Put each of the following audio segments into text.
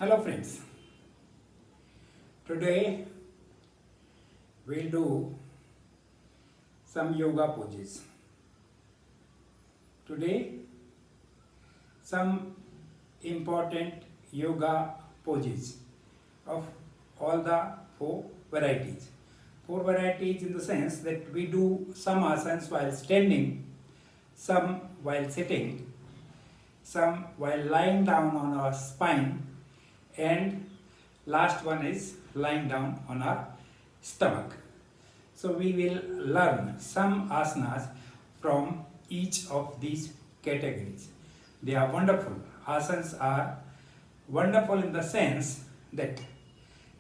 Hello friends, today we'll do some yoga poses. Today some important yoga poses of all the four varieties. Four varieties in the sense that we do some asanas while standing, some while sitting, some while lying down on our spine, and last one is lying down on our stomach. So we will learn some asanas from each of these categories. They are wonderful. Asanas are wonderful in the sense that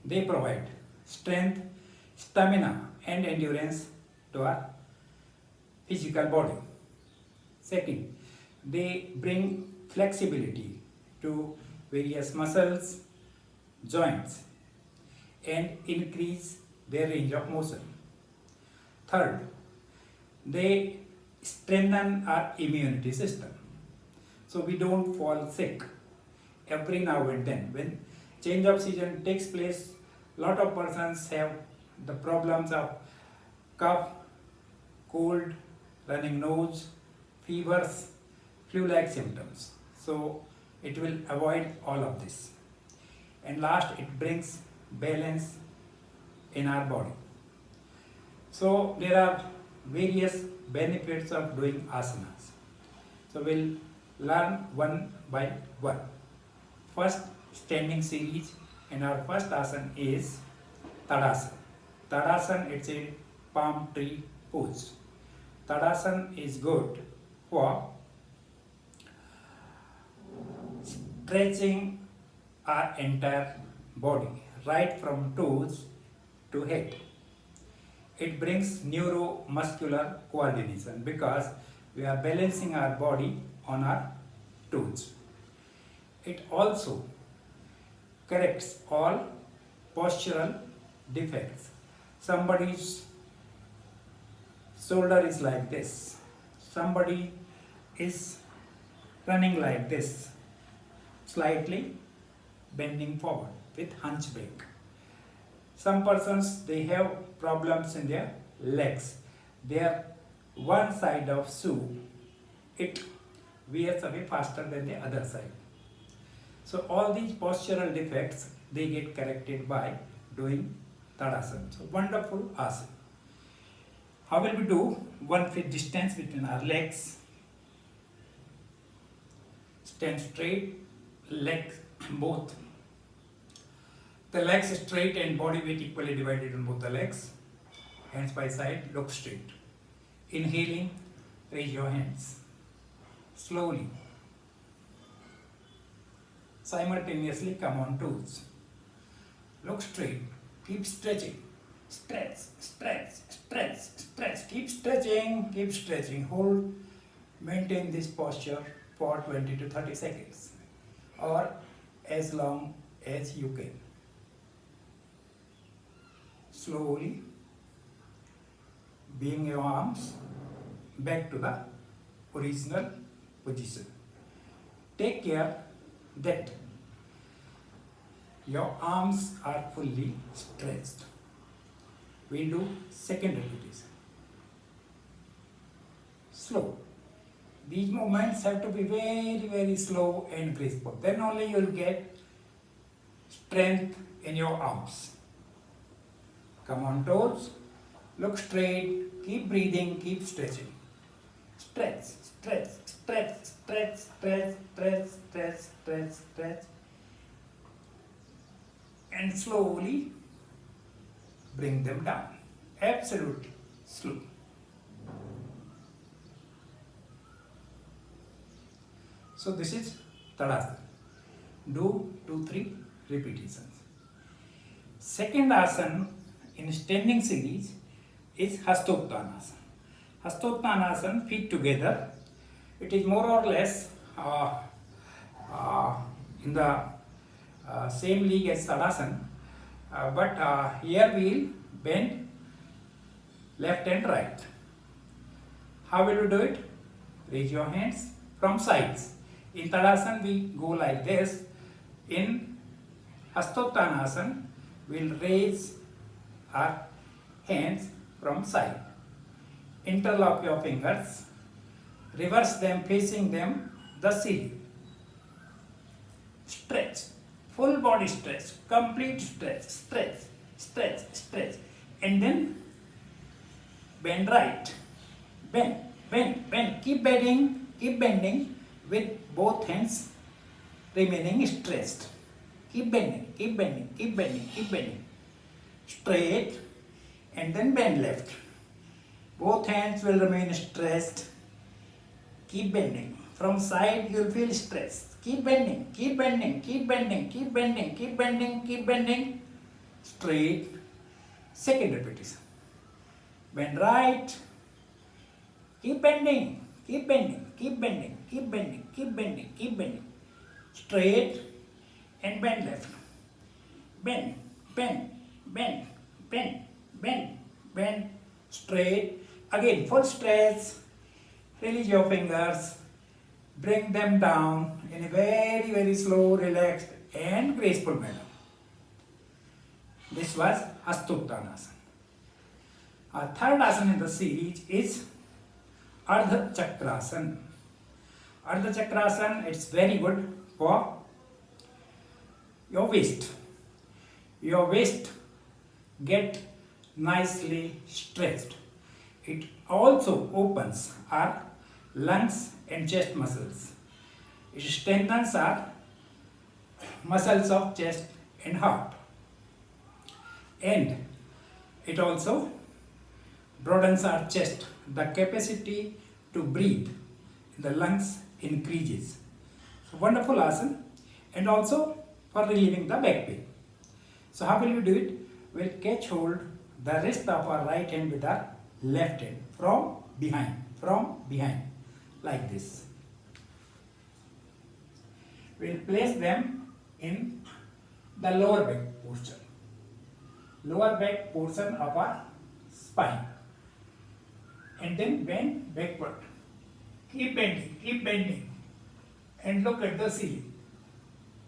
they provide strength, stamina and endurance to our physical body. Second, they bring flexibility to various muscles, joints, and increase their range of motion. Third, they strengthen our immunity system, so we don't fall sick every now and then. When change of season takes place, lot of persons have the problems of cough, cold, running nose, fevers, flu-like symptoms. So it will avoid all of this. And last, it brings balance in our body. So there are various benefits of doing asanas. So we'll learn one by one. First, standing series, and our first asana is Tadasana. Tadasana, it's a palm tree pose. Tadasana is good for stretching our entire body, right from toes to head. It brings neuromuscular coordination because we are balancing our body on our toes. It also corrects all postural defects. Somebody's shoulder is like this, somebody is running like this, slightly bending forward with hunchback. Some persons, they have problems in their legs. Their one side of shoe, it wears away faster than the other side. So all these postural defects, they get corrected by doing Tadasana. So wonderful asana. How will we do? 1 foot distance between our legs. Stand straight, legs both. The legs straight and body weight equally divided on both the legs. Hands by side, look straight. Inhaling, raise your hands. Slowly. Simultaneously come on toes. Look straight. Keep stretching. Stretch, stretch, stretch, stretch. Keep stretching, keep stretching. Hold, maintain this posture for 20 to 30 seconds or as long as you can. Slowly bring your arms back to the original position. Take care that your arms are fully stretched. We'll do second repetition. Slow. These movements have to be very, very slow and graceful. Then only you will get strength in your arms. Come on toes, look straight, keep breathing, keep stretching. Stretch, stretch, stretch, stretch, stretch, stretch, stretch, stretch, stretch. And slowly bring them down. Absolutely slow. So this is Tadasana. Do 2-3 repetitions. Second asana in standing series is Hastottanasana. Hastottanasana, feet together. It is more or less in the same league as Tadasana, but here we will bend left and right. How will you do it? Raise your hands from sides. In Tadasana we go like this. In Hastottanasana will raise our hands from side. Interlock your fingers, reverse them facing them the ceiling. Stretch, full body stretch, complete stretch, stretch, stretch, stretch, and then bend right, bend, bend, bend, keep bending with both hands remaining stretched. Keep bending, keep bending, keep bending, keep bending. Straight, and then bend left. Both hands will remain stretched. Keep bending. From side you will feel stressed. Keep bending, keep bending, keep bending, keep bending, keep bending, keep bending. Straight. Second repetition. Bend right. Keep bending, keep bending, keep bending, keep bending, keep bending, keep bending. Straight and bend left. Bend, bend, bend, bend, bend, bend. Straight. Again, full stretch. Release your fingers. Bring them down in a very, very slow, relaxed and graceful manner. This was Hastottanasana. Our third asana in the series is Ardha Chakrasana. Ardha Chakrasana, it's very good for your waist. Your waist get nicely stretched. It also opens our lungs and chest muscles. It strengthens our muscles of chest and heart. And it also broadens our chest. The capacity to breathe in the lungs increases. So wonderful asana, and also for relieving the back pain. So how will you do it? We'll catch hold the wrist of our right hand with our left hand from behind, like this. We'll place them in the lower back posture, lower back portion of our spine, and then bend backward. Keep bending, and look at the ceiling.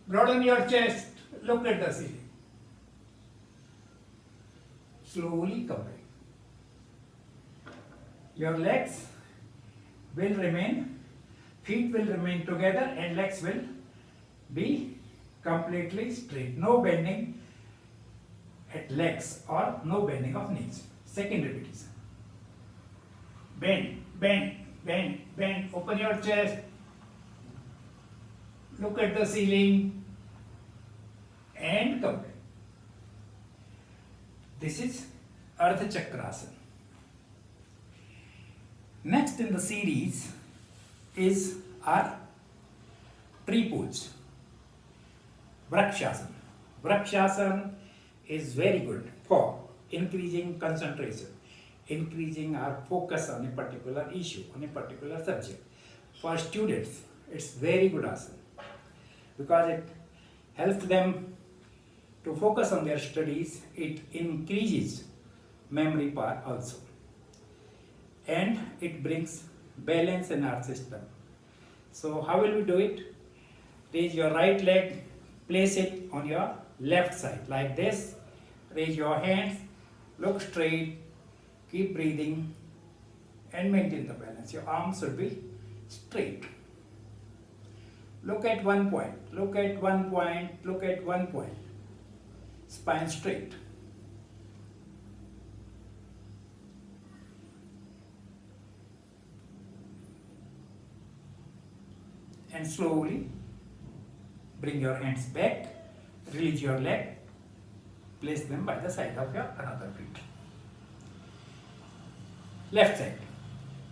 Broaden your chest, look at the ceiling. Slowly come back. Your legs will remain, feet will remain together and legs will be completely straight. No bending at legs or no bending of knees. Second repetition. Bend, bend, bend, bend. Open your chest. Look at the ceiling and come back. This is Ardha Chakrasana. Next in the series is our tree pose, Vrakshasana. Vrakshasana is very good for increasing concentration, increasing our focus on a particular issue, on a particular subject. For students, it's very good asana because it helps them to focus on their studies. It increases memory power also, and it brings balance in our system. So how will we do it? Raise your right leg, place it on your left side like this. Raise your hands, look straight, keep breathing and maintain the balance. Your arms should be straight. Look at one point, look at one point, look at one point. Spine straight. And slowly bring your hands back, release your leg, place them by the side of your another feet. Left side,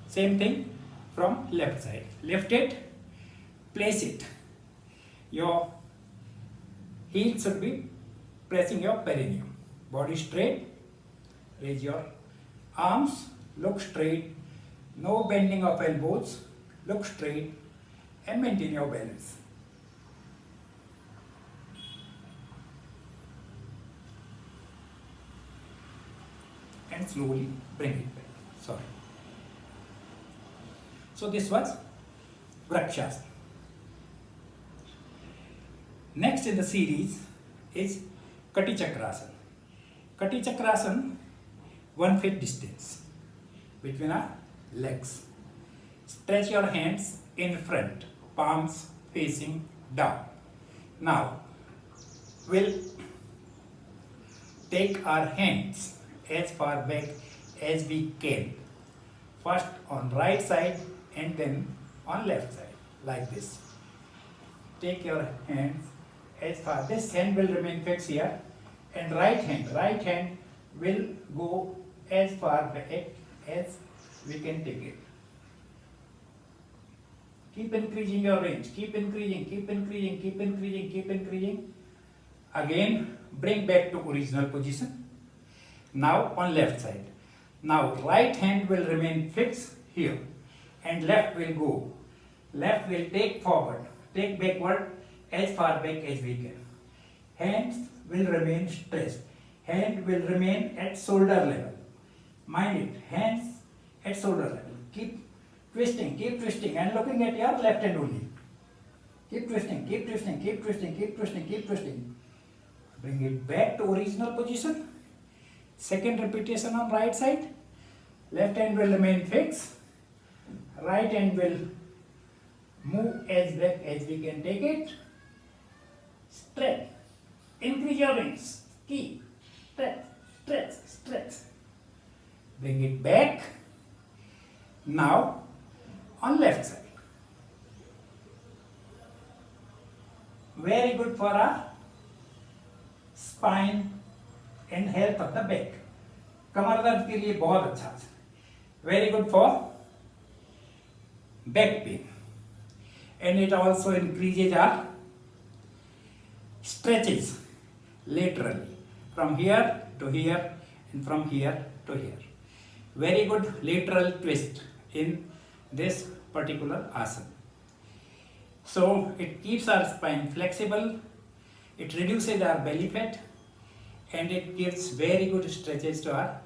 same thing from left side. Lift it, place it. Your heel should be pressing your perineum. Body straight, raise your arms, look straight, no bending of elbows, look straight and maintain your balance. And slowly bring it back. Sorry. So this was Vrakshasana. Next in the series is Kirti Chakra. Kirti Chakra, 1 feet distance between our legs. Stretch your hands in front, palms facing down. Now, we'll take our hands as far back as we can. First on right side and then on left side, like this. Take your hands as far. This hand will remain fixed here, and right hand will go as far back as we can take it. Keep increasing your range. Keep increasing. Again, bring back to original position. Now on left side. Now right hand will remain fixed here, and left will go. Left will take forward, take backward as far back as we can. Hands will remain stretched. Hand will remain at shoulder level. Mind it, hands at shoulder level. Keep twisting and looking at your left hand only. Keep twisting. Bring it back to original position. Second repetition on right side. Left hand will remain fixed. Right hand will move as back as we can take it. Stretch. Increase your wings. Keep. Stretch. Bring it back. Now on left side. Very good for our spine and health of the back. कमर दर्द के लिए बहुत अच्छा है. Very good for back pain, and it also increases our stretches laterally from here to here and from here to here. Very good lateral twist in this particular asana. So it keeps our spine flexible, it reduces our belly fat, and it gives very good stretches to our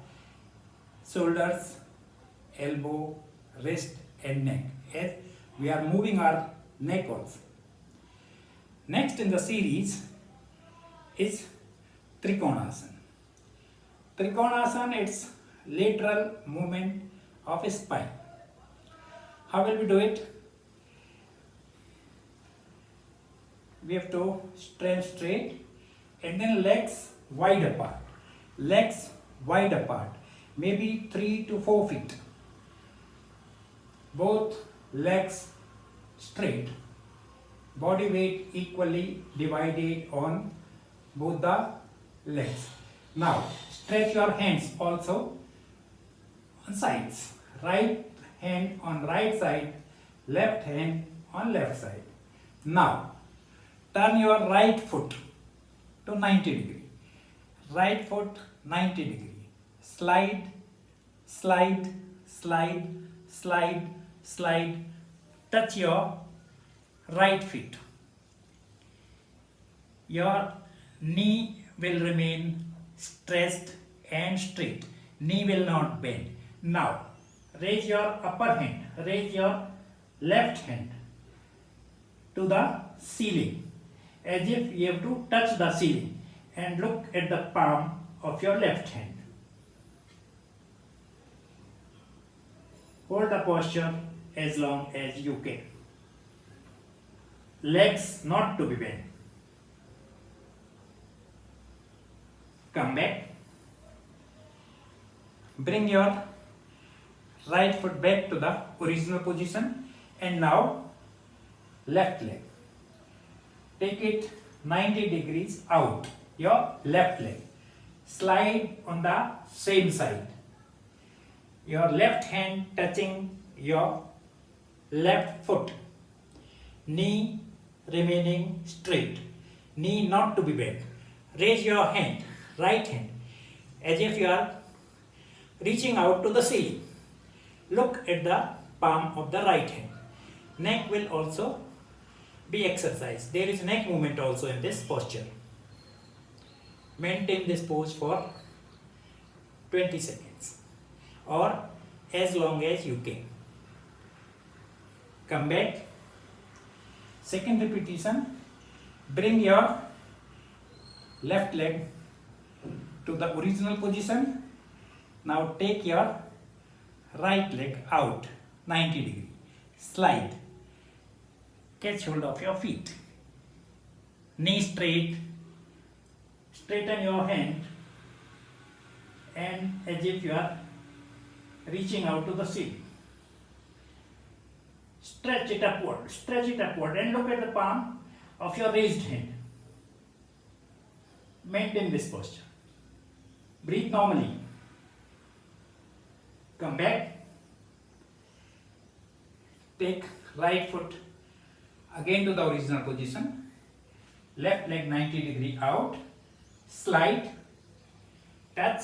shoulders, elbow, wrist and neck, as we are moving our neck also. Next in the series is Trikonasana. Trikonasana, it's lateral movement of spine. How will we do it? We have to stand straight and then legs wide apart. Legs wide apart, maybe 3 to 4 feet. Both legs straight. Body weight equally divided on both the legs. Now stretch your hands also on sides. Right hand on right side, left hand on left side. Now turn your right foot to 90 degree. Right foot 90 degree. Slide. Touch your right feet. Your knee will remain stretched and straight. Knee will not bend. Now raise your upper hand. Raise your left hand to the ceiling, as if you have to touch the ceiling, and look at the palm of your left hand. Hold the posture as long as you can. Legs not to be bent. Come back. Bring your right foot back to the original position, and now left leg. Take it 90 degrees out, your left leg. Slide on the same side. Your left hand touching your left foot. Knee remaining straight. Knee not to be bent. Raise your hand, right hand, as if you are reaching out to the ceiling. Look at the palm of the right hand. Neck will also be exercised. There is neck movement also in this posture. Maintain this pose for 20 seconds or as long as you can. Come back. Second repetition. Bring your left leg to the original position. Now take your right leg out 90 degree. Slide. Catch hold of your feet. Knee straight. Straighten your hand and as if you are reaching out to the ceiling. Stretch it upward and look at the palm of your raised hand. Maintain this posture. Breathe normally. Come back. Take right foot again to the original position. Left leg 90 degree out. Slide. Touch.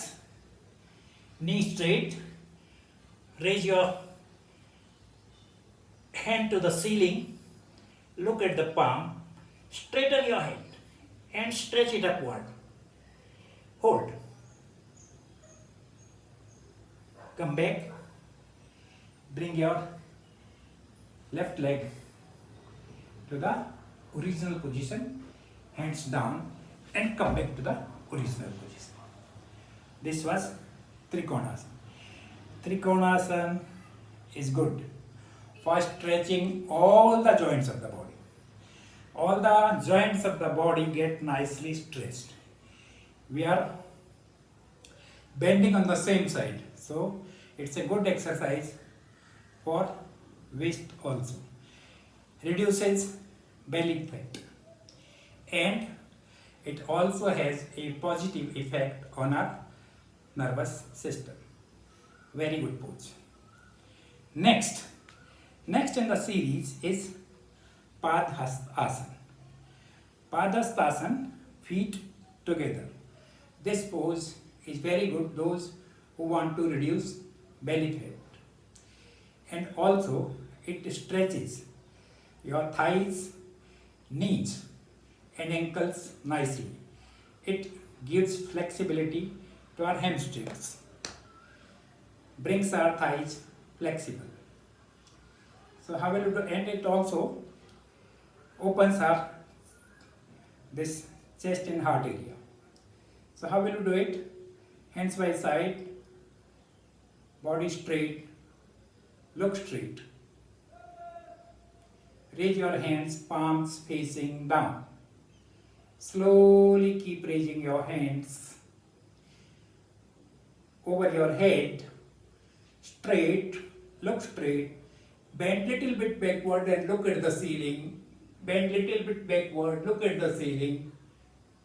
Knee straight. Raise your hand to the ceiling. Look at the palm. Straighten your hand and stretch it upward. Hold. Come back. Bring your left leg to the original position. Hands down and come back to the original position. This was Trikonasana. Trikonasana is good for stretching all the joints of the body. All the joints of the body get nicely stretched. We are bending on the same side, so it's a good exercise for waist also. Reduces belly fat and it also has a positive effect on our nervous system. Very good pose. Next in the series is Padmasana. Padmasana, feet together. This pose is very good those who want to reduce belly fat. And also it stretches your thighs, knees and ankles nicely. It gives flexibility to our hamstrings. Brings our thighs flexible. So how will you do? And it also opens our this chest and heart area. So how will you do it? Hands by side, body straight, look straight. Raise your hands, palms facing down. Slowly keep raising your hands over your head, straight, look straight, bend little bit backward and look at the ceiling, bend little bit backward, look at the ceiling,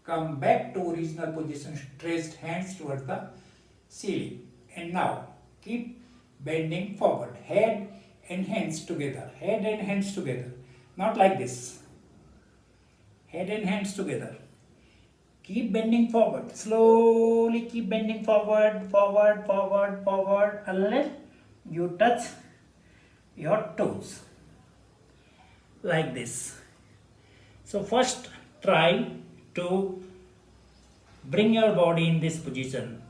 come back to original position, stretched hands towards the ceiling. And now keep bending forward, head and hands together, head and hands together, not like this. Head and hands together. Keep bending forward. Slowly keep bending forward, forward, forward, forward unless you touch your toes. Like this. So first try to bring your body in this position.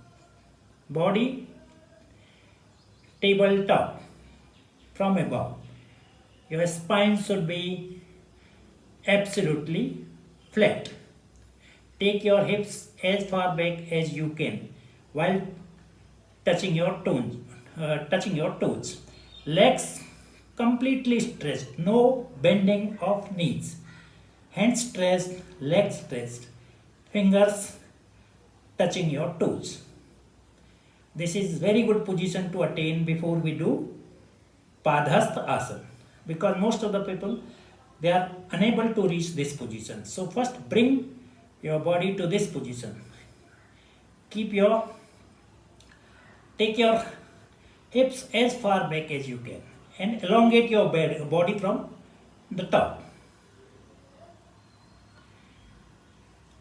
Body tabletop from above. Your spine should be absolutely flat. Take your hips as far back as you can while touching your toes. Legs completely stretched, no bending of knees. Hands stretched, legs stretched, fingers touching your toes. This is very good position to attain before we do Padmasana, because most of the people they are unable to reach this position. So first bring your body to this position. Take your hips as far back as you can and elongate your body from the top.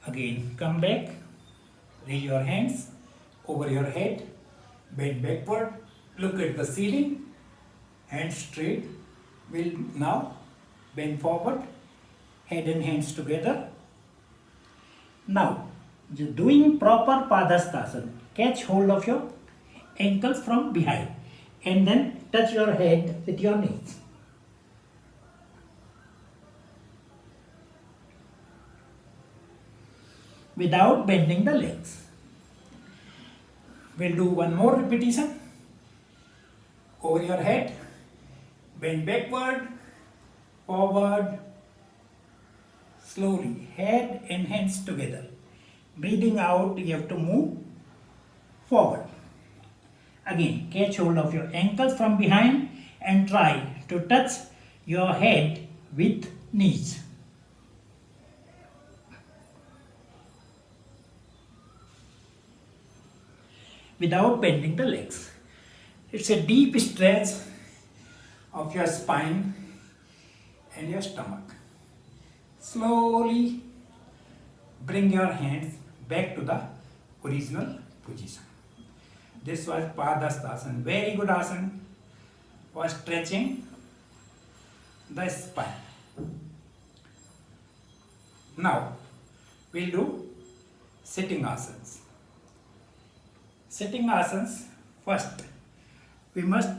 Again, come back, raise your hands over your head, bend backward, look at the ceiling, hands straight. We'll now bend forward, head and hands together. Now, doing proper Padmasana, catch hold of your ankles from behind and then touch your head with your knees. without bending the legs. We'll do one more repetition. Over your head, bend backward, forward, slowly, head and hands together. Breathing out, you have to move forward. Again, catch hold of your ankles from behind and try to touch your head with knees. Without bending the legs. It's a deep stretch of your spine and your stomach. Slowly bring your hands back to the original position. This was Padmasana. Very good asana for stretching the spine. Now we'll do sitting asanas. Sitting asanas, first we must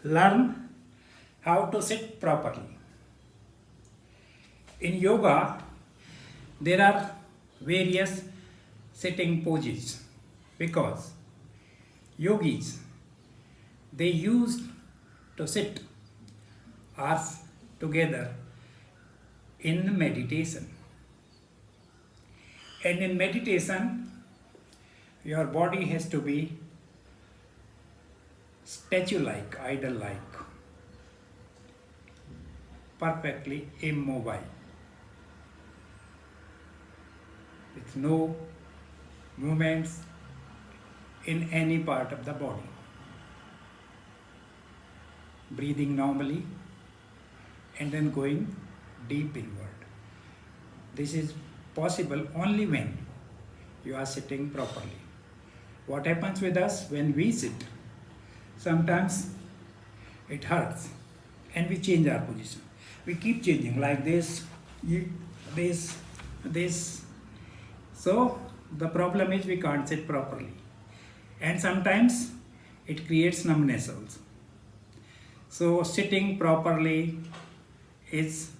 learn how to sit properly. In yoga, there are various sitting poses because yogis, they used to sit us together in meditation. And in meditation, your body has to be statue-like, idol-like, perfectly immobile, with no movements in any part of the body. Breathing normally and then going deep inward. This is possible only when you are sitting properly. What happens with us when we sit? Sometimes it hurts and we change our position. We keep changing like this, this. So the problem is we can't sit properly. And sometimes it creates numbness also. So sitting properly is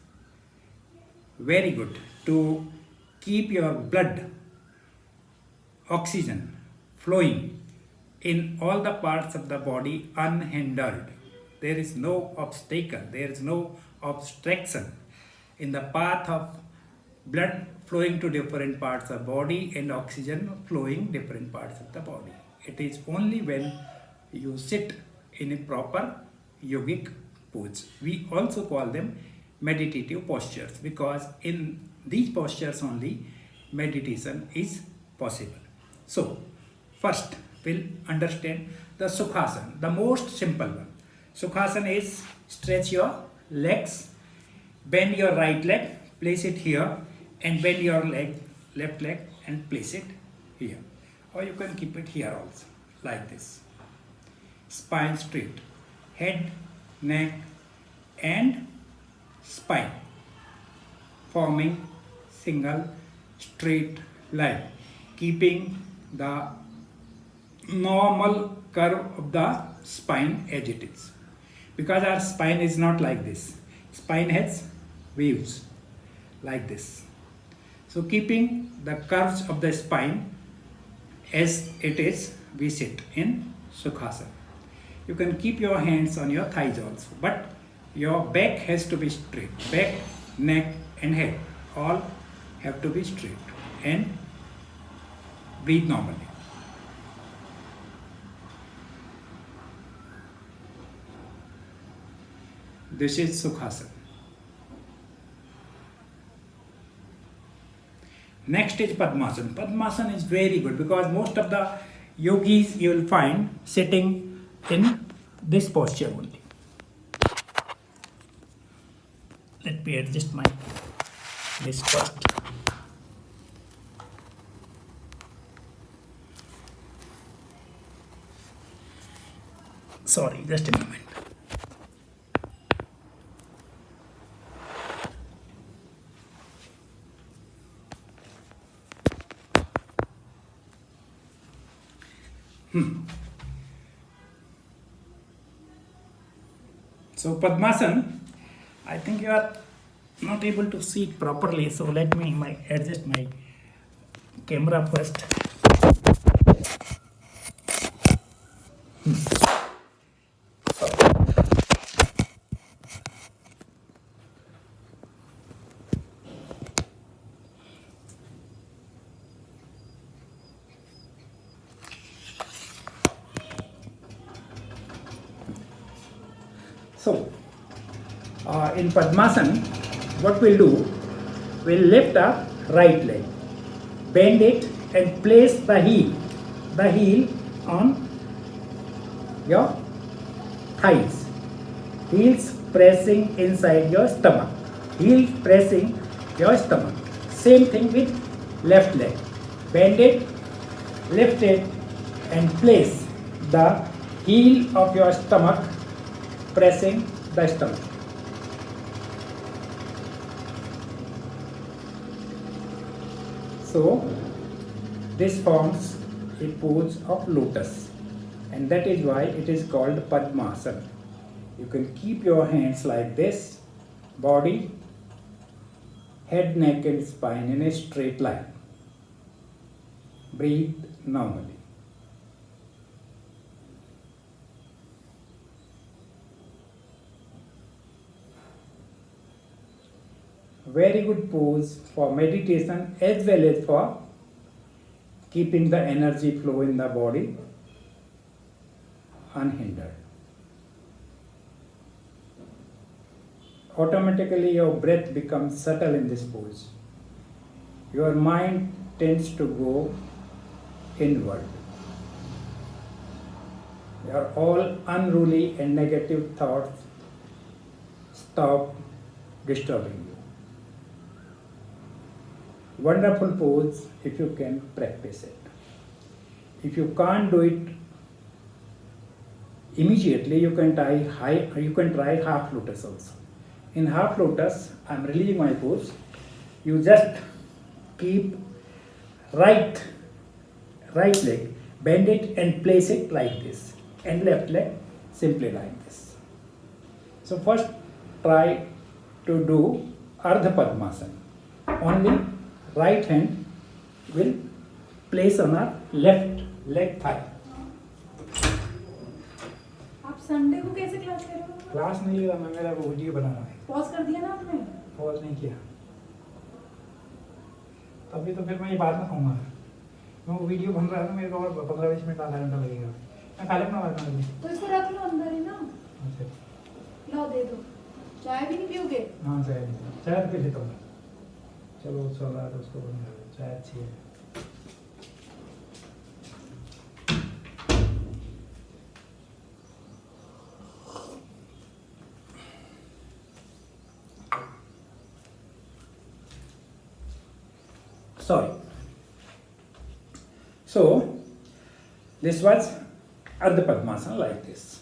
very good to keep your blood oxygen flowing in all the parts of the body unhindered. There is no obstacle, there is no obstruction in the path of blood flowing to different parts of the body and oxygen flowing different parts of the body. It is only when you sit in a proper yogic pose. We also call them meditative postures because in these postures only meditation is possible. So, first we'll understand the Sukhasana, the most simple one. Sukhasana is stretch your legs, bend your right leg, place it here, and bend your left leg and place it here. Or you can keep it here also, like this. Spine straight, head, neck, and spine forming single straight line, keeping the normal curve of the spine as it is. Because our spine is not like this. Spine has waves like this. So keeping the curves of the spine as it is, we sit in Sukhasana. You can keep your hands on your thighs also, but your back has to be straight. Back, neck and head all have to be straight and breathe normally. This is Sukhasana. Next is Padmasana. Padmasana is very good because most of the yogis you will find sitting in this posture only. Let me adjust this first. Sorry, just a moment. So Padmasana, I think you are not able to see it properly, so let me adjust my camera first. So, in Padmasana, what we'll do, we'll lift our right leg, bend it and place the heel on your thighs, heels pressing inside your stomach, heel pressing your stomach. Same thing with left leg, bend it, lift it and place the heel of your stomach pressing the stomach. So this forms a pose of lotus, and that is why it is called Padmasana. You can keep your hands like this, body, head, neck and spine in a straight line. Breathe normally. Very good pose for meditation as well as for keeping the energy flow in the body unhindered. Automatically your breath becomes subtle in this pose. Your mind tends to go inward. Your all unruly and negative thoughts stop disturbing you. Wonderful pose if you can practice it. If you can't do it immediately, you can try half lotus also. In half lotus, I am releasing my pose. You just keep right leg, bend it and place it like this, and left leg simply like this. So first try to do Ardha Padmasana. Only right hand will place on our left leg thigh. आप Sunday को कैसे class ले रहे हो? Class नहीं लिया, मैं मेरा वीडियो बना रहा है. पॉज कर दिया ना आपने? पॉज नहीं किया. तभी तो फिर मैं ये बाद में खाऊंगा. मैं वो वीडियो बन रहा है ना, मेरे को और 15-20 मिनट आधा घंटा लगेगा. मैं खा लूँगा बाद में. तो इसको रख लो अंदर ही ना. अच्छा. लो दे दो. चाय भी नहीं पियोगे? हाँ चाय पी लेता हूँ. चलो चल रहा है तो उसको बंद कर. चाय अच्छी है. Sorry. So this was Ardha Padmasana like this.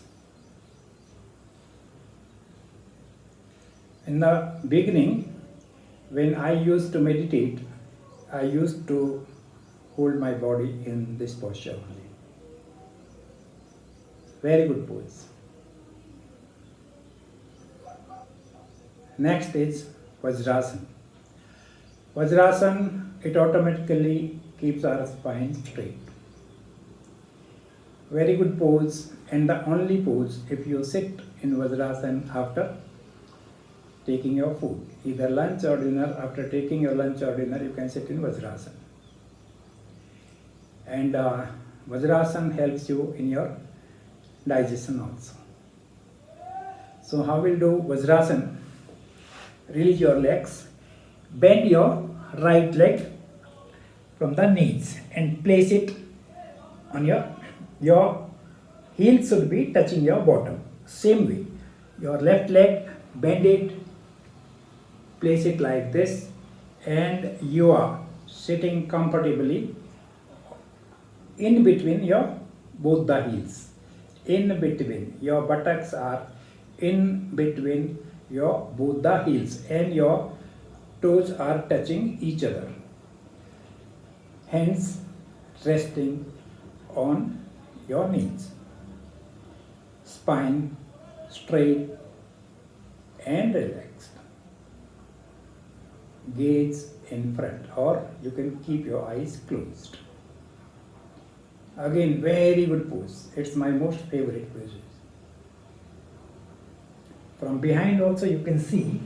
In the beginning, when I used to meditate, I used to hold my body in this posture only. Very good pose. Next is Vajrasana. Vajrasana, it automatically keeps our spine straight. Very good pose, and the only pose if you sit in Vajrasana after taking your food, either lunch or dinner. After taking your lunch or dinner, you can sit in Vajrasana. And Vajrasana helps you in your digestion also. So how we'll do Vajrasana? Release your legs, bend your right leg from the knees and place it on your heel should be touching your bottom. Same way, your left leg, bend it, place it like this, and you are sitting comfortably in between your both the heels. In between, your buttocks are in between your both the heels, and your toes are touching each other. Hands resting on your knees. Spine straight and relaxed. Gaze in front, or you can keep your eyes closed. Again, very good pose. It's my most favorite pose. From behind also you can see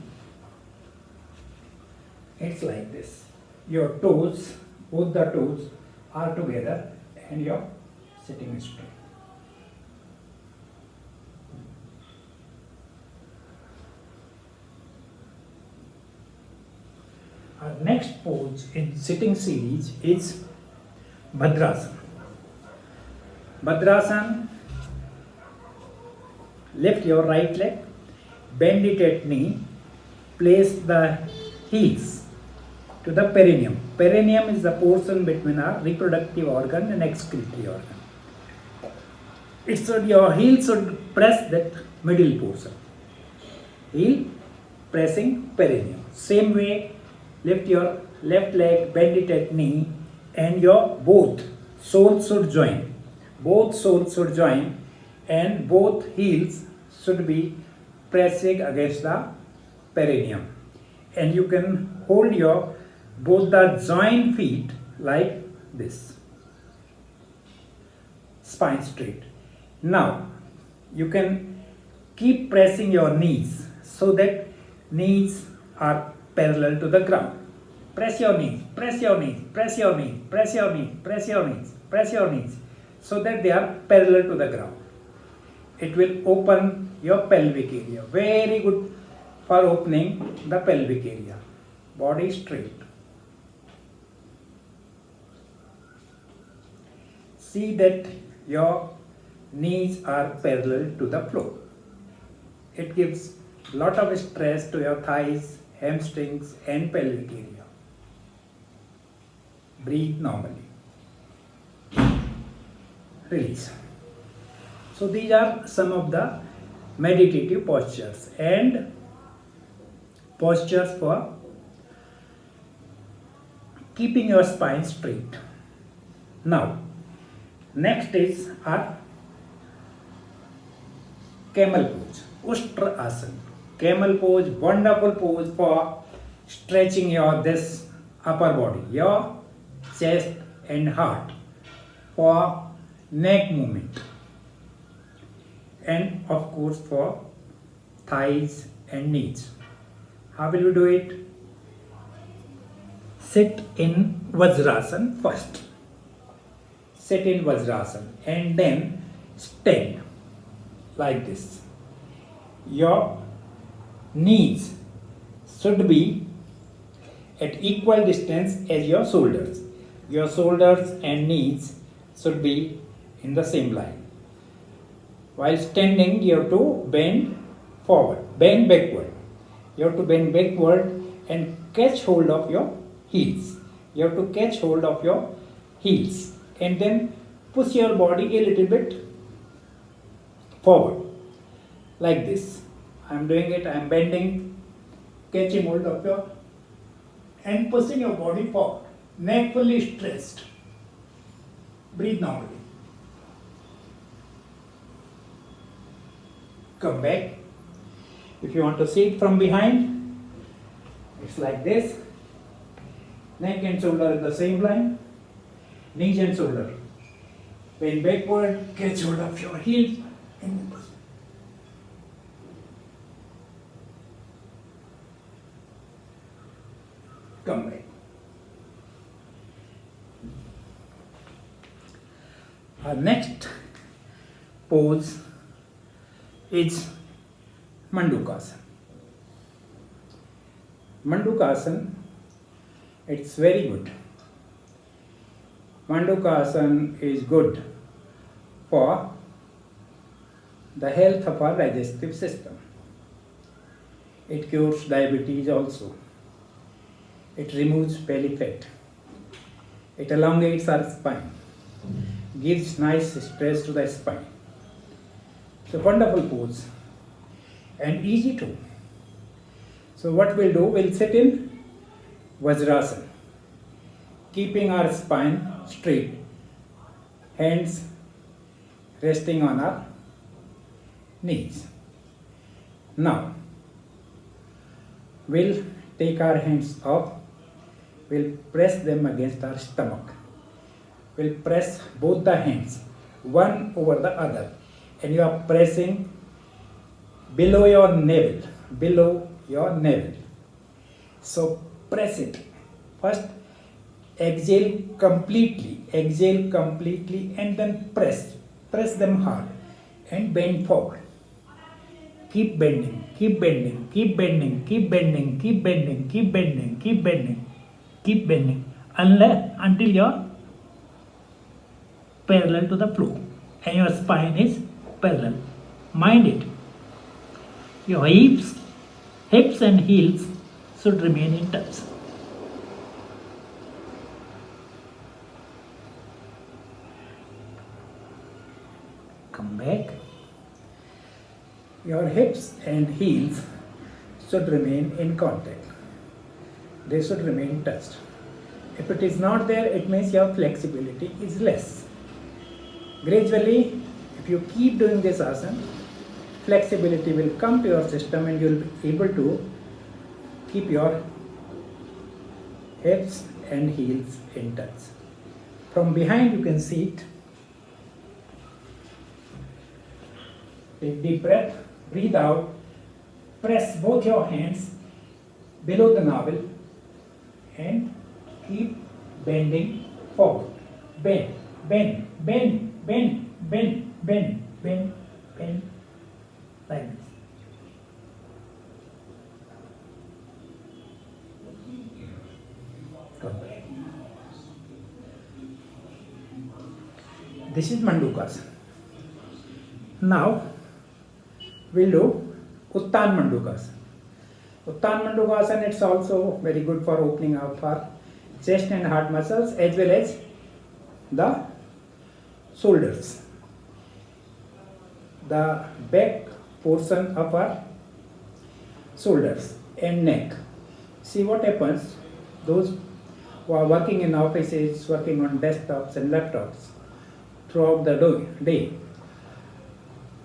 it's like this. Your toes, both the toes are together and you're sitting straight. Our next pose in sitting series is Bhadrasana. Bhadrasana, lift your right leg, bend it at knee, place the heels to the perineum. Perineum is the portion between our reproductive organ and excretory organ. Your heel should press that middle portion. Heel pressing perineum. Same way, lift your left leg, bend it at knee, and your both soles should join. Both soles should join and both heels should be pressing against the perineum. And you can hold your both the joined feet like this. Spine straight. Now you can keep pressing your knees so that knees are parallel to the ground. Press your knees, press your knees, press your knees, press your knees, press your knees, press your knees, so that they are parallel to the ground. It will open your pelvic area. Very good for opening the pelvic area. Body straight. See that your knees are parallel to the floor. It gives a lot of stress to your thighs, hamstrings and pelvic area. Breathe normally. Release. So these are some of the meditative postures and postures for keeping your spine straight. Now, next is our Camel Pose, Asana. Camel Pose, wonderful pose for stretching your this upper body, your chest and heart, for neck movement, and of course for thighs and knees. How will you do it? Sit in Vajrasana first. Sit in Vajrasana and then stand like this. Your knees should be at equal distance as your shoulders. Your shoulders and knees should be in the same line. While standing, you have to bend forward, bend backward. You have to bend backward and catch hold of your heels. You have to catch hold of your heels and then push your body a little bit forward like this. I am doing it. I am bending, catching hold of your and pushing your body forward. Neck fully stretched. Breathe normally. Come back. If you want to see it from behind, it's like this. Neck and shoulder in the same line. Knees and shoulder. Bend backward, catch hold of your heels and push. Come back. Our next pose is Mandukasana. Mandukasana, it's very good. Mandukasana is good for the health of our digestive system. It cures diabetes also. It removes belly fat. It elongates our spine. Gives nice stress to the spine. It's a wonderful pose and easy too. So what we'll do, we'll sit in Vajrasana, keeping our spine straight, hands resting on our knees. Now, we'll take our hands off We'll press them against our stomach. We'll press both the hands, one over the other, and you are pressing below your navel, below your navel. So press it. First, exhale completely, and then press them hard, and bend forward. Keep bending, keep bending, keep bending, keep bending, keep bending, keep bending, keep bending, keep bending, until you're parallel to the floor and your spine is parallel. Mind it. Your hips and heels should remain in touch. Come back. Your hips and heels should remain in contact. They should remain touched. If it is not there, it means your flexibility is less. Gradually, if you keep doing this asana, flexibility will come to your system and you will be able to keep your hips and heels in touch. From behind you can see it. Take deep breath, breathe out, press both your hands below the navel and keep bending forward. Bend, bend, bend, bend, bend, bend, bend, bend, like this. Come back. This is Mandukasana. Now we'll do Uttan Mandukasana. Uttan Mandukasana, it's also very good for opening up our chest and heart muscles as well as the shoulders. The back portion of our shoulders and neck. See what happens, those who are working in offices, working on desktops and laptops throughout the day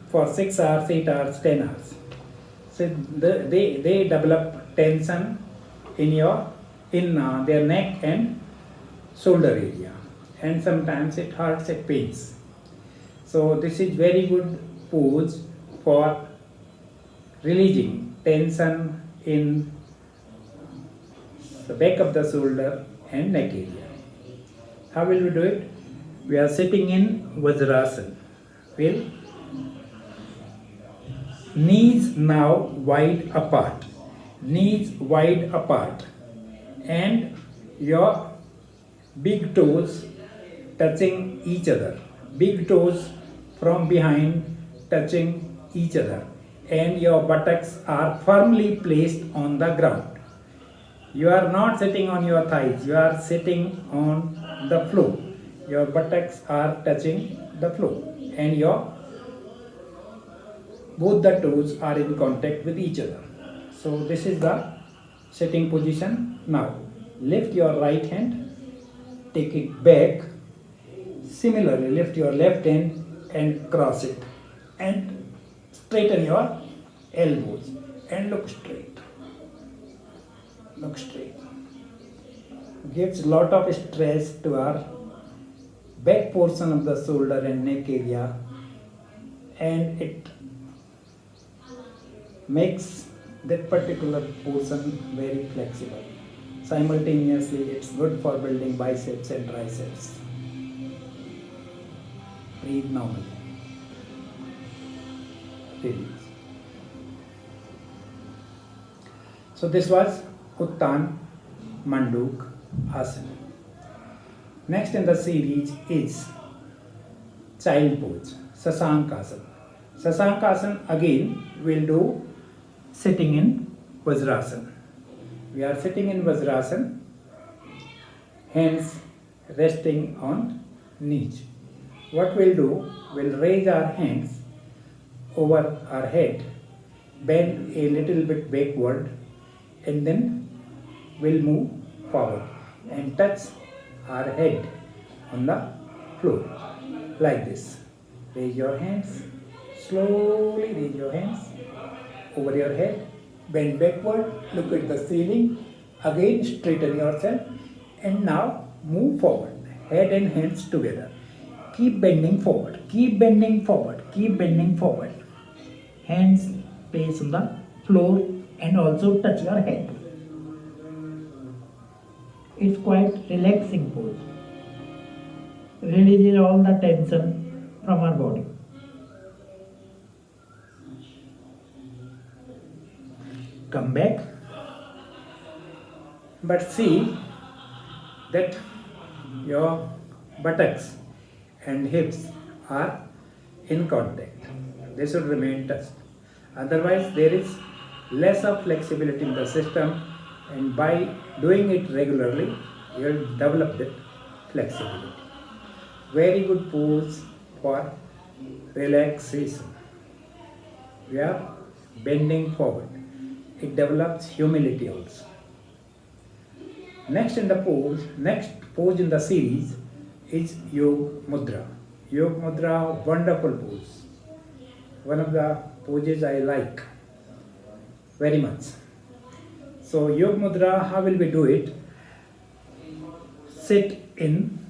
for 6 hours, 8 hours, 10 hours. So they develop tension in their neck and shoulder area, and sometimes it hurts, it pains. So this is very good pose for releasing tension in the back of the shoulder and neck area. How will we do it? We are sitting in Vajrasana. We'll knees now wide apart, and your big toes touching each other, big toes from behind touching each other, and your buttocks are firmly placed on the ground. You are not sitting on your thighs, you are sitting on the floor. Your buttocks are touching the floor, and both the toes are in contact with each other. So this is the sitting position. Now lift your right hand, take it back. Similarly, lift your left hand and cross it, and straighten your elbows and look straight. Look straight. Gives lot of stress to our back portion of the shoulder and neck area, and it makes that particular portion very flexible. Simultaneously, it's good for building biceps and triceps. Breathe normally. Release. So this was Uttan Manduk Asana. Next in the series is Child Pose, Sasankasana. Sasankasana again we'll do sitting in Vajrasana. We are sitting in Vajrasana, hands resting on knees. What we'll do, we'll raise our hands over our head, bend a little bit backward, and then we'll move forward and touch our head on the floor like this. Raise your hands, slowly raise your hands over your head, bend backward, look at the ceiling, again straighten yourself And now move forward, head and hands together. Keep bending forward, keep bending forward, keep bending forward. Hands place on the floor and also touch your head. It's quite relaxing pose. Releases all the tension from our body. Come back. But see that your buttocks and hips are in contact. They should remain touched. Otherwise, there is less of flexibility in the system, and by doing it regularly, you will develop that flexibility. Very good pose for relaxation. We are bending forward. It develops humility also. Next pose in the series is Yoga Mudra. Yoga Mudra, wonderful pose. One of the poses I like very much. So Yoga Mudra, how will we do it? Sit in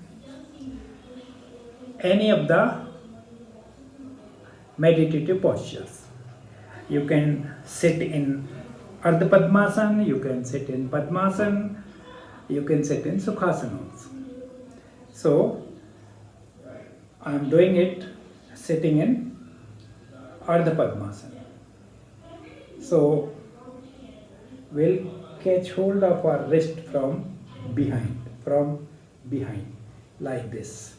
any of the meditative postures. You can sit in Ardha Padmasana, you can sit in Padmasana, you can sit in Sukhasana also. So I am doing it sitting in Ardha Padmasana. So we'll catch hold of our wrist from behind, like this.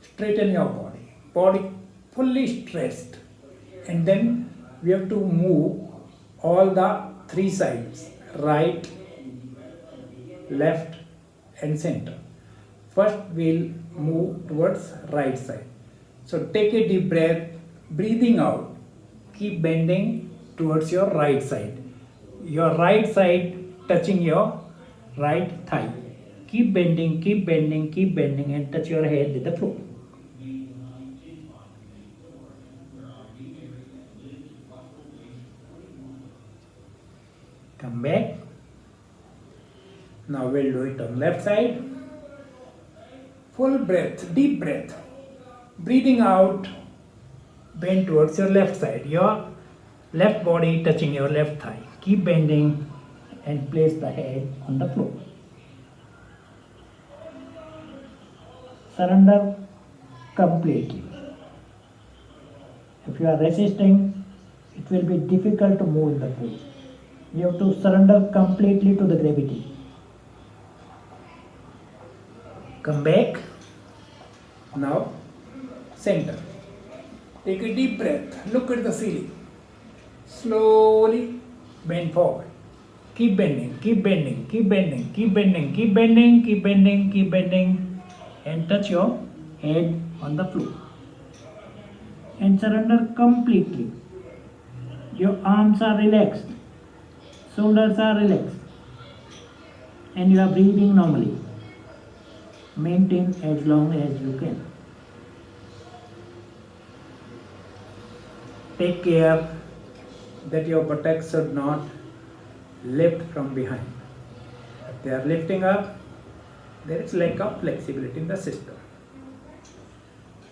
Straighten your body fully stretched, and then we have to move all the three sides, right, left and center. First we'll move towards right side. So take a deep breath, breathing out, keep bending towards your right side. Your right side touching your right thigh. Keep bending, keep bending, keep bending, and touch your head with the floor. Come back. Now we'll do it on left side. Full breath, deep breath. Breathing out, bend towards your left side. Your left body touching your left thigh. Keep bending and place the head on the floor. Surrender completely. If you are resisting, it will be difficult to move in the pose. You have to surrender completely to the gravity. Come back. Now, center. Take a deep breath. Look at the ceiling. Slowly bend forward. Keep bending, keep bending, keep bending, keep bending, keep bending, keep bending, keep bending, and touch your head on the floor. And surrender completely. Your arms are relaxed. Shoulders are relaxed. And you are breathing normally. Maintain as long as you can. Take care that your buttocks should not lift from behind. If they are lifting up, there is lack of flexibility in the system.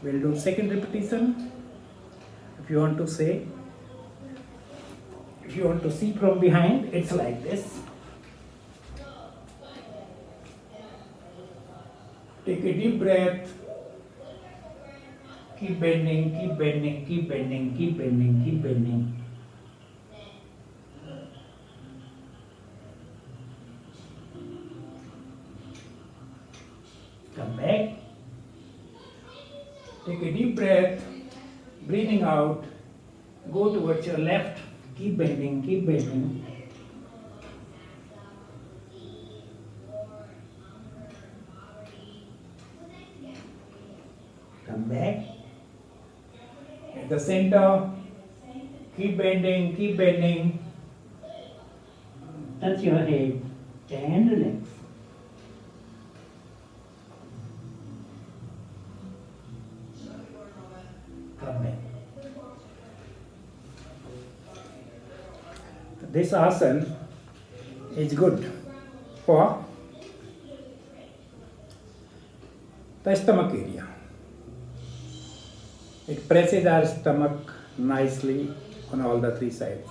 We'll do second repetition. If you want to see from behind, it's like this. Take a deep breath. Keep bending, keep bending, keep bending, keep bending, keep bending. Come back. Take a deep breath. Breathing out. Go towards your left. Keep bending, keep bending. Come back. At the center, keep bending, keep bending. Touch your head and relax. Come back. This asana is good for the stomach area. It presses our stomach nicely on all the three sides.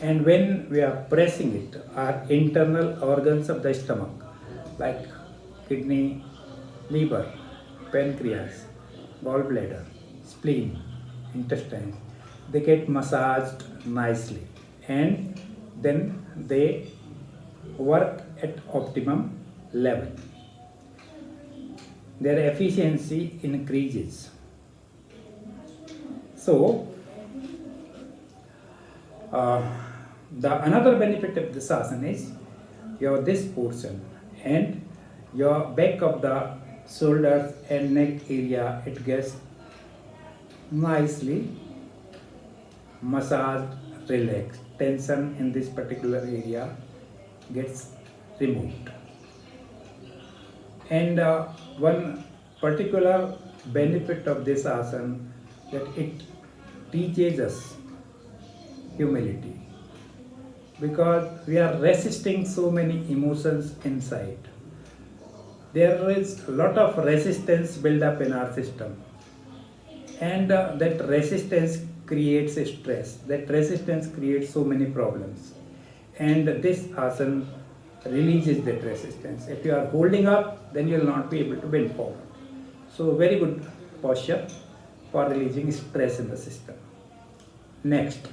And when we are pressing it, our internal organs of the stomach, like kidney, liver, pancreas, gallbladder, spleen, intestines, they get massaged nicely, and then they work at optimum level. Their efficiency increases. So, the another benefit of this asana is this portion and your back of the shoulders and neck area, it gets nicely massaged, relaxed. Tension in this particular area gets removed. And one particular benefit of this asana, that it teaches us humility, because we are resisting so many emotions inside. There is a lot of resistance built up in our system, and that resistance creates stress. That resistance creates so many problems, and this asana releases that resistance. If you are holding up, then you will not be able to bend forward. So very good posture for releasing stress in the system. Next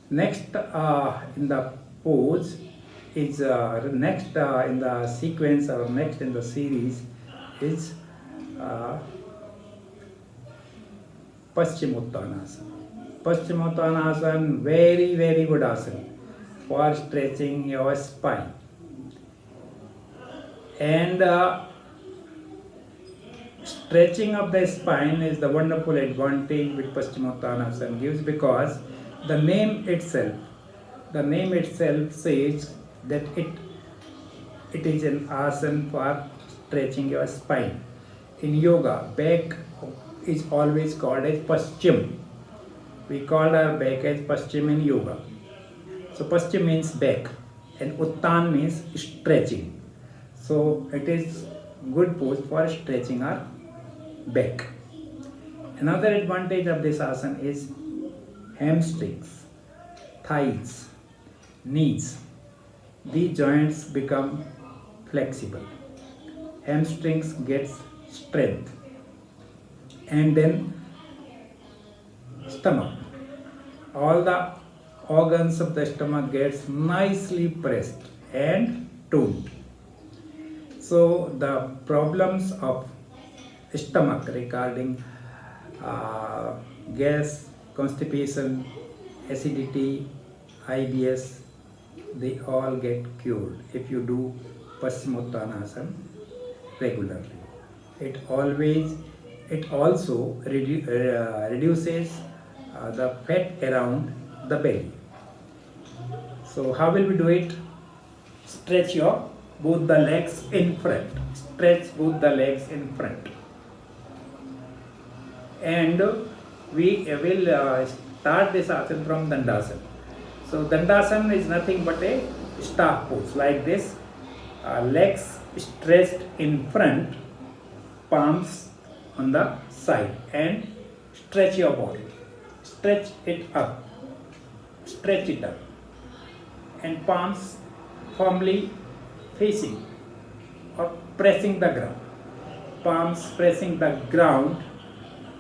in the pose is next in the sequence, or next in the series is Paschimottanasana. Paschimottanasana, very good asana for stretching your spine. And stretching of the spine is the wonderful advantage which Paschimottanasana gives, because the name itself says that it is an asana for stretching your spine. In yoga, back is always called as Paschim. We call our back as Paschim in yoga. So Paschim means back, and Uttan means stretching. So it is good pose for stretching our back. Another advantage of this asana is hamstrings, thighs, knees. These joints become flexible. Hamstrings gets strength. And then stomach. All the organs of the stomach gets nicely pressed and toned. So the problems of stomach regarding gas, constipation, acidity, IBS, they all get cured if you do Paschimottanasana regularly. It also reduces the fat around the belly. So how will we do it? Stretch both the legs in front. Stretch both the legs in front. And we will start this asana from Dandasana. So Dandasana is nothing but a staff pose, like this. Legs stretched in front, palms on the side, and stretch your body. Stretch it up. Stretch it up. And palms firmly facing or pressing the ground. Palms pressing the ground,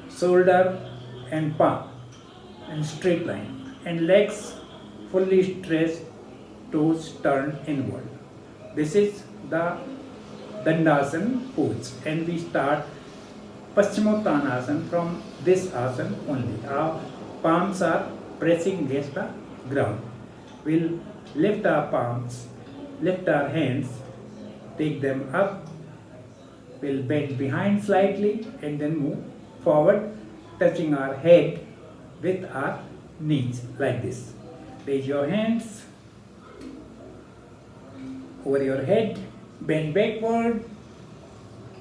shoulder and palm in straight line, and legs fully stretched, toes turned inward. This is the Dandasana pose, and we start Paschimottanasana from this asana only. Our palms are pressing against the ground. We'll lift our palms, lift our hands, take them up. We'll bend behind slightly and then move forward, touching our head with our knees like this. Raise your hands over your head, bend backward,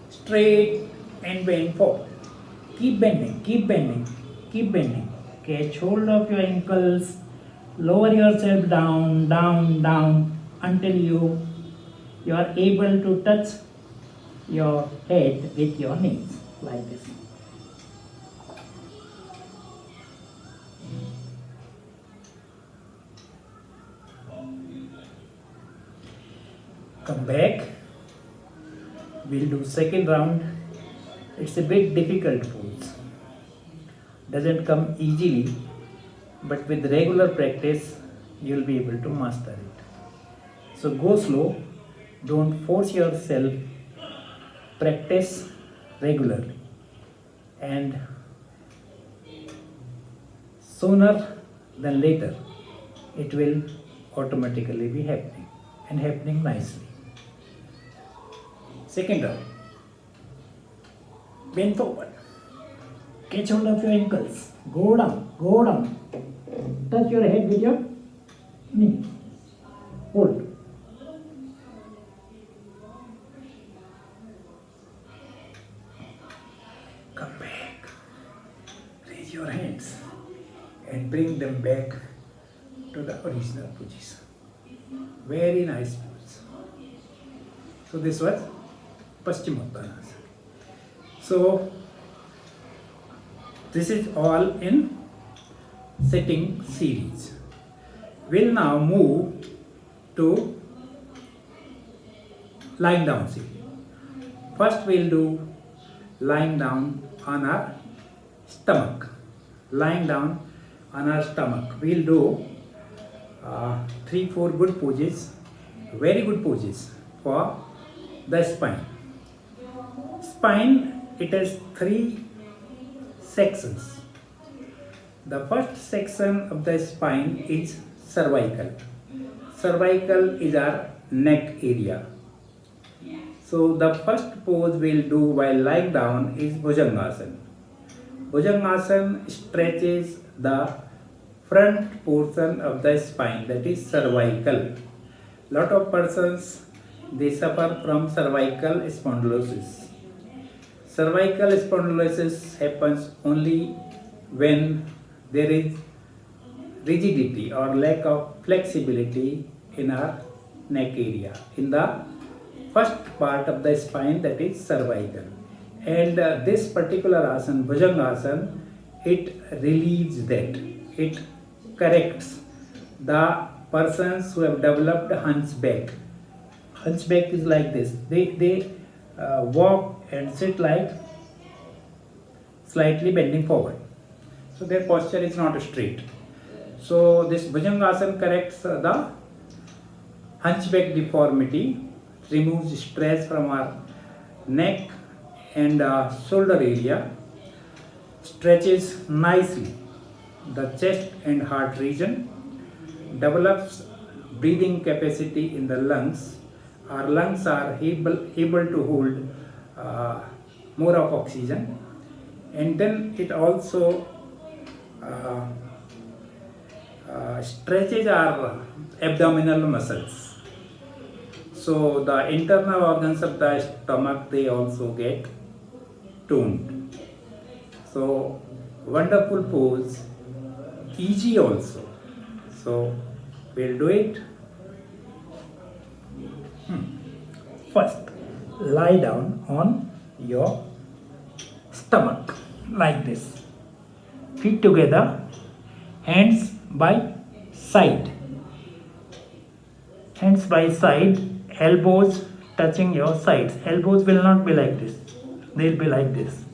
straight, and bend forward. Keep bending, keep bending, keep bending. Catch hold of your ankles, lower yourself down until you are able to touch your head with your knees like this. Come back. We'll do second round. It's a bit difficult pose. Doesn't come easily, but with regular practice, you'll be able to master it. So go slow. Don't force yourself. Practice regularly. And sooner than later, it will automatically be happening and happening nicely. Second round. Bend forward. Catch hold of your ankles. Go down. Go down. Touch your head with your knee. Hold. Come back. Raise your hands and bring them back to the original position. Very nice pose. So this was Padmasana. So this is all in sitting series. We'll now move to lying down series. First we'll do lying down on our stomach. Lying down on our stomach. We'll do 3-4 good poses, very good poses for the spine. Spine, it has 3 sections. The first section of the spine is cervical. Cervical is our neck area. So the first pose we'll do while lying down is Bhujangasana. Bhujangasana stretches the front portion of the spine, that is cervical. Lot of persons, they suffer from cervical spondylosis. Cervical spondylosis happens only when there is rigidity or lack of flexibility in our neck area, in the first part of the spine, that is cervical. And this particular asana, Bhujangasana, it relieves that. It corrects the persons who have developed hunchback. Hunchback is like this. They walk and sit like slightly bending forward. So their posture is not straight. So this Bhujangasana corrects the hunchback deformity, removes stress from our neck and shoulder area, stretches nicely the chest and heart region, develops breathing capacity in the lungs. Our lungs are able to hold more of oxygen, and then it also stretches our abdominal muscles. So the internal organs of the stomach, they also get toned. So wonderful pose, easy also. So we'll do it. First, lie down on your stomach like this. Feet together, hands by side. Hands by side, elbows touching your sides. Elbows will not be like this. They'll be like this.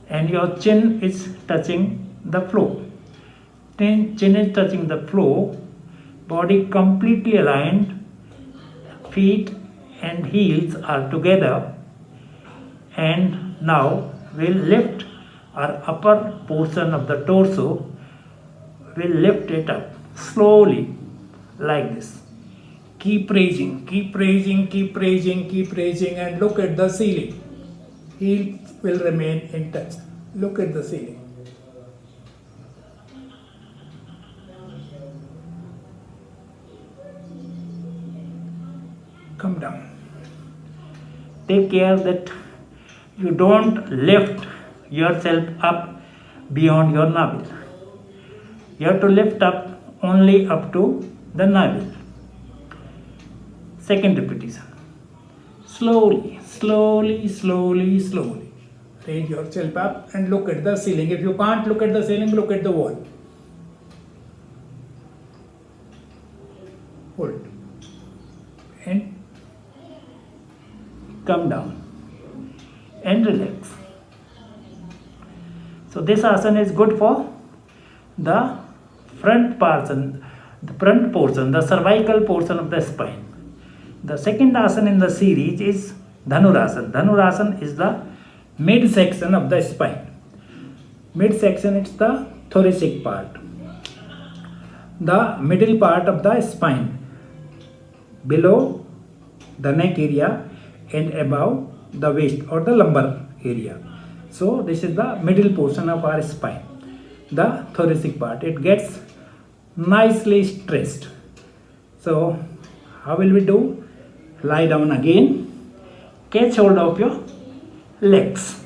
And your chin is touching the floor. Chin is touching the floor. Body completely aligned. Feet and heels are together. And now we'll lift our upper portion of the torso. We'll lift it up slowly like this. Keep raising, keep raising, keep raising, keep raising, and look at the ceiling. Heel will remain in touch. Look at the ceiling. Come down. Take care that you don't lift yourself up beyond your navel. You have to lift up only up to the navel. Second repetition. Slowly, slowly, slowly, slowly. Raise yourself up and look at the ceiling. If you can't look at the ceiling, look at the wall. Hold. And come down. And relax. So this asana is good for the front portion, the cervical portion of the spine. The second asana in the series is Dhanurasana. Dhanurasana is the mid section of the spine. Mid section, it's the thoracic part. The middle part of the spine, below the neck area and above the waist or the lumbar area. So this is the middle portion of our spine, the thoracic part. It gets nicely stretched. So how will we do? Lie down again, catch hold of your legs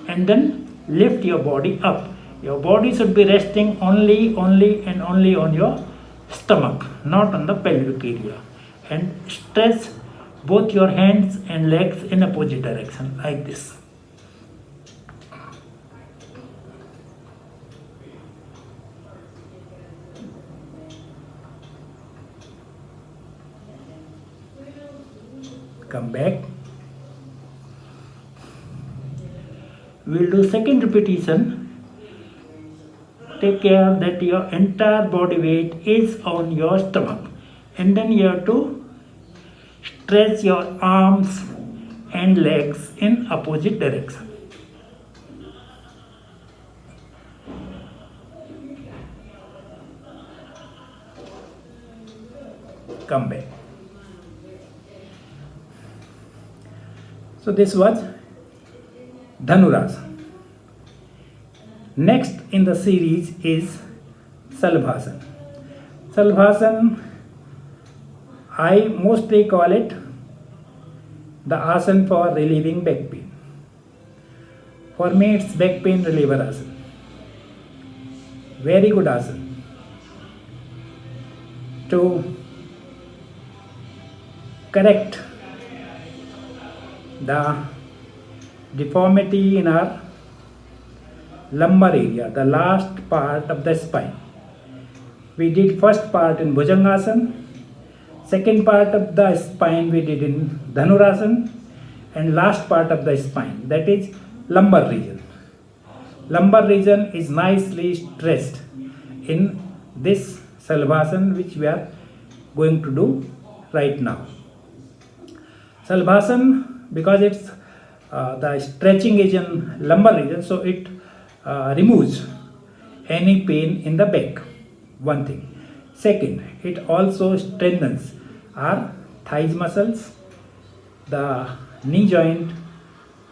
and then lift your body up. Your body should be resting only on your stomach, not on the pelvic area. And stretch both your hands and legs in opposite direction like this. Come back. We'll do second repetition. Take care that your entire body weight is on your stomach. And then you have to stretch your arms and legs in opposite direction. Come back. So this was Dhanurasana. Next in the series is Salvarsan. Salvarsan, I mostly call it the asana for relieving back pain. For me, it's back pain reliever asana. Very good asana to correct the deformity in our lumbar area, the last part of the spine. We did first part in Bhujangasana, second part of the spine we did in Dhanurasana, and last part of the spine, that is lumbar region. Lumbar region is nicely stretched in this Salvarsan which we are going to do right now. Salvarsan, because it's the stretching is in lumbar region, so it removes any pain in the back. One thing. Second, it also strengthens our thighs muscles, the knee joint,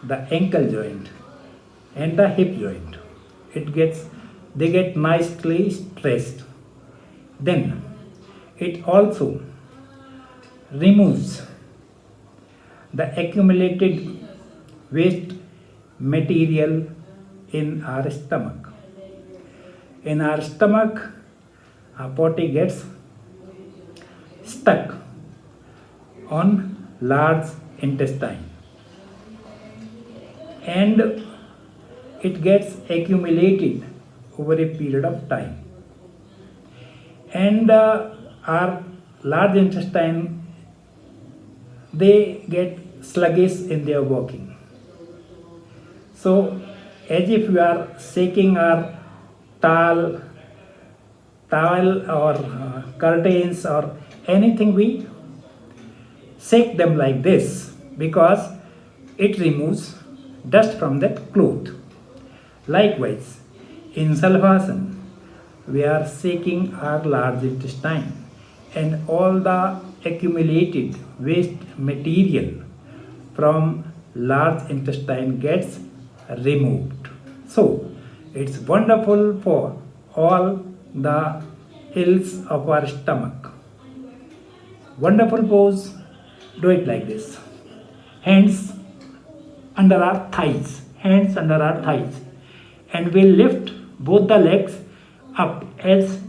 the ankle joint, and the hip joint. They get nicely stretched. Then it also removes the accumulated waste material in our stomach. In our stomach, our body gets stuck on large intestine and it gets accumulated over a period of time. And our large intestine, they get sluggish in their working. So as if we are shaking our towel or curtains or anything, we shake them like this because it removes dust from that cloth. Likewise, in Salvarsan, we are shaking our large intestine and all the accumulated waste material from large intestine gets removed. So, it's wonderful for all the ills of our stomach. Wonderful pose. Do it like this. Hands under our thighs. Hands under our thighs. And we'll lift both the legs up as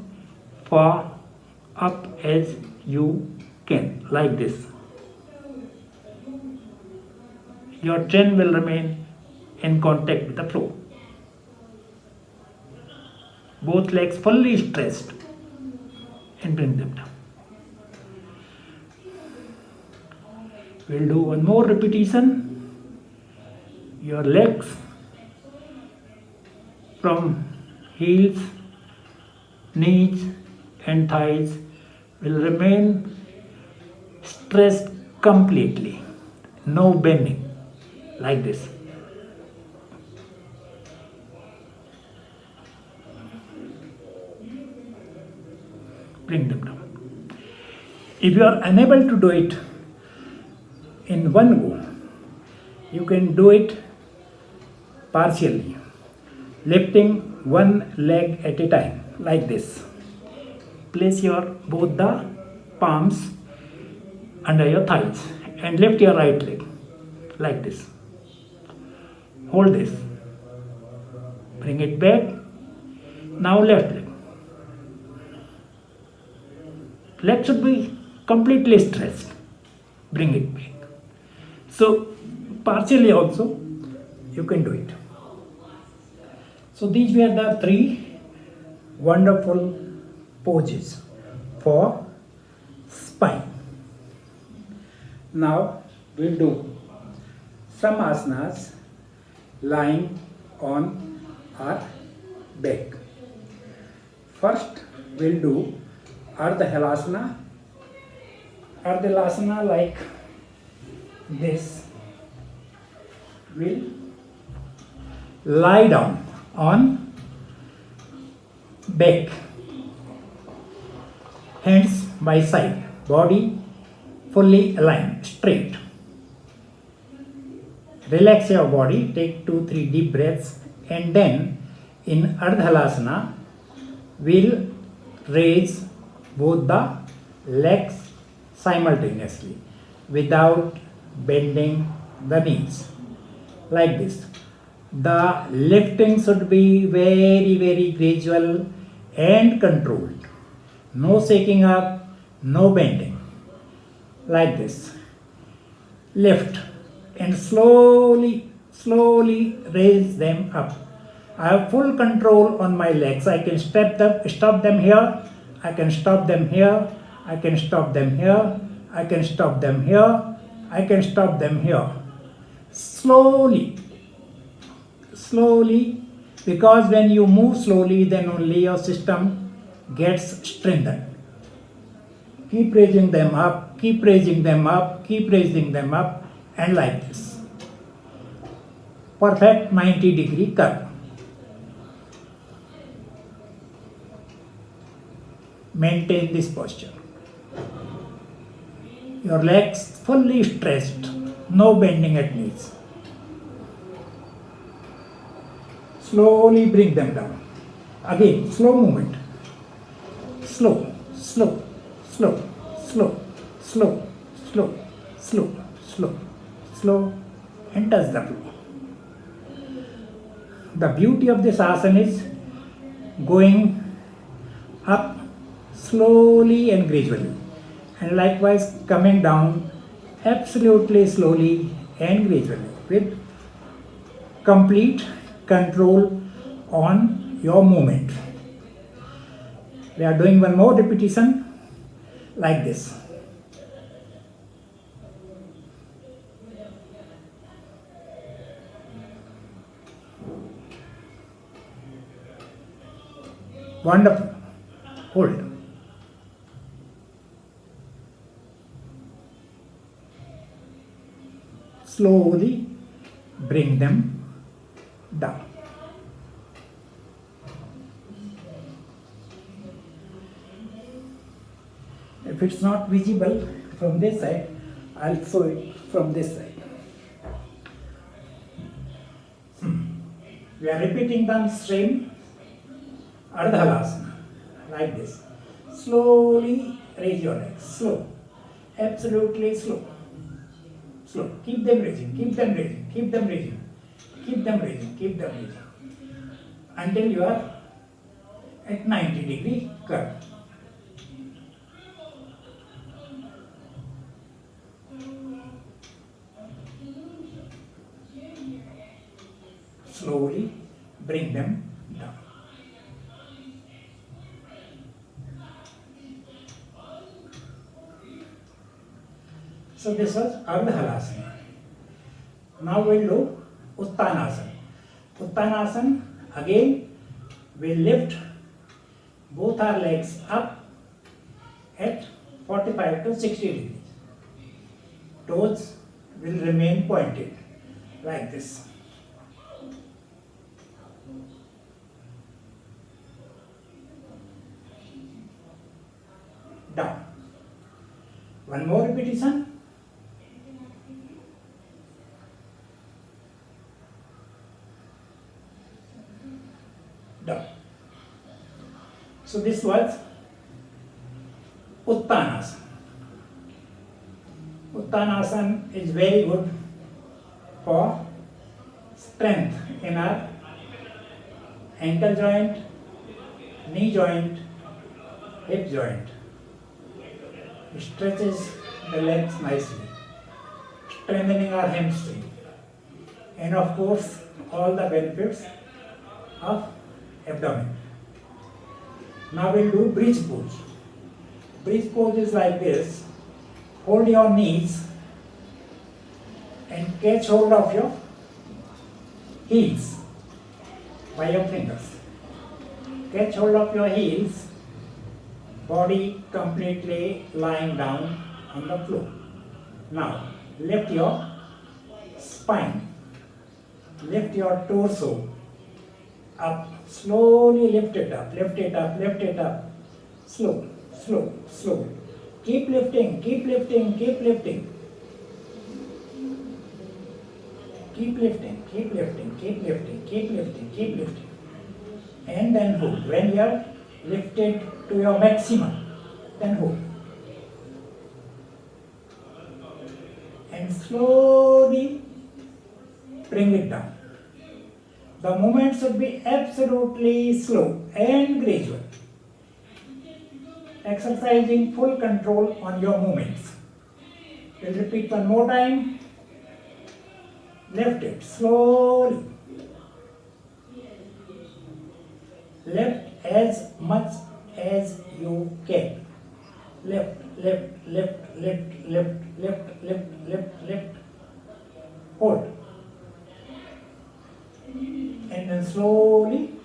far up as you can. Like this. your chin will remain in contact with the floor. Both legs fully stretched and bring them down. We'll do one more repetition. Your legs from heels, knees and thighs will remain stretched completely. No bending, like this. Bring them down. If you are unable to do it in one go, you can do it partially, lifting one leg at a time, like this. Place your both the palms under your thighs and lift your right leg, like this. Hold this. Bring it back. Now left leg. Leg should be completely stretched. Bring it back. So partially also you can do it. So these were the 3 wonderful poses for spine. Now we'll do some asanas lying on our back. First we'll do Ardhahalasana. Ardhahalasana like this. We'll lie down on back, hands by side, body fully aligned, straight. Relax your body, take 2-3 deep breaths, and then in Ardhahalasana we'll raise both the legs simultaneously without bending the knees, like this. The lifting should be very, very gradual and controlled. No shaking up, no bending, like this. Lift and slowly raise them up. I have full control on my legs. I can stop them here. I can stop them here. I can stop them here. I can stop them here. I can stop them here. Slowly, because when you move slowly, then only your system gets strengthened. Keep raising them up, keep raising them up, keep raising them up, and like this. Perfect 90-degree curve. Maintain this posture. Your legs fully stretched, no bending at knees. Slowly bring them down. Again, slow movement. Slow, and touch the floor. The beauty of this asana is going up slowly and gradually, and likewise coming down absolutely slowly and gradually with complete control on your movement. We are doing one more repetition like this. Wonderful. Hold. Slowly bring them down. If it's not visible from this side, I'll show it from this side. We are repeating the same Ardhahalasana, like this. Slowly raise your legs, slow, absolutely slow. Slow. Keep them raising, keep them raising, keep them raising, keep them raising, keep them raising, until you are at 90-degree curve. slowly bring them down. So this was Ardhahalasana. Now we'll do Uttanasana. Uttanasana, again we'll lift both our legs up at 45 to 60 degrees. Toes will remain pointed like this. Down. One more repetition. Down. So this was Uttanasana. Uttanasana is very good for strength in our ankle joint, knee joint, hip joint. It stretches the legs nicely, strengthening our hamstring, and of course all the benefits of abdomen. Now we'll do bridge pose. Bridge pose is like this. Hold your knees and catch hold of your heels by your fingers. Catch hold of your heels, body completely lying down on the floor. Now lift your spine, lift your torso up, slowly lift it up, lift it up, lift it up, slow, slow, slow. Keep lifting, keep lifting, keep lifting. Keep lifting, keep lifting, keep lifting, keep lifting, keep lifting. And then hold. When you are lifted to your maximum, then hold. And slowly bring it down. The movement should be absolutely slow and gradual. Exercising full control on your movements. We'll repeat one more time. Lift it slowly. Lift as much as you can. Lift, lift, lift, lift, lift, lift, lift, lift, lift. Hold. And then slowly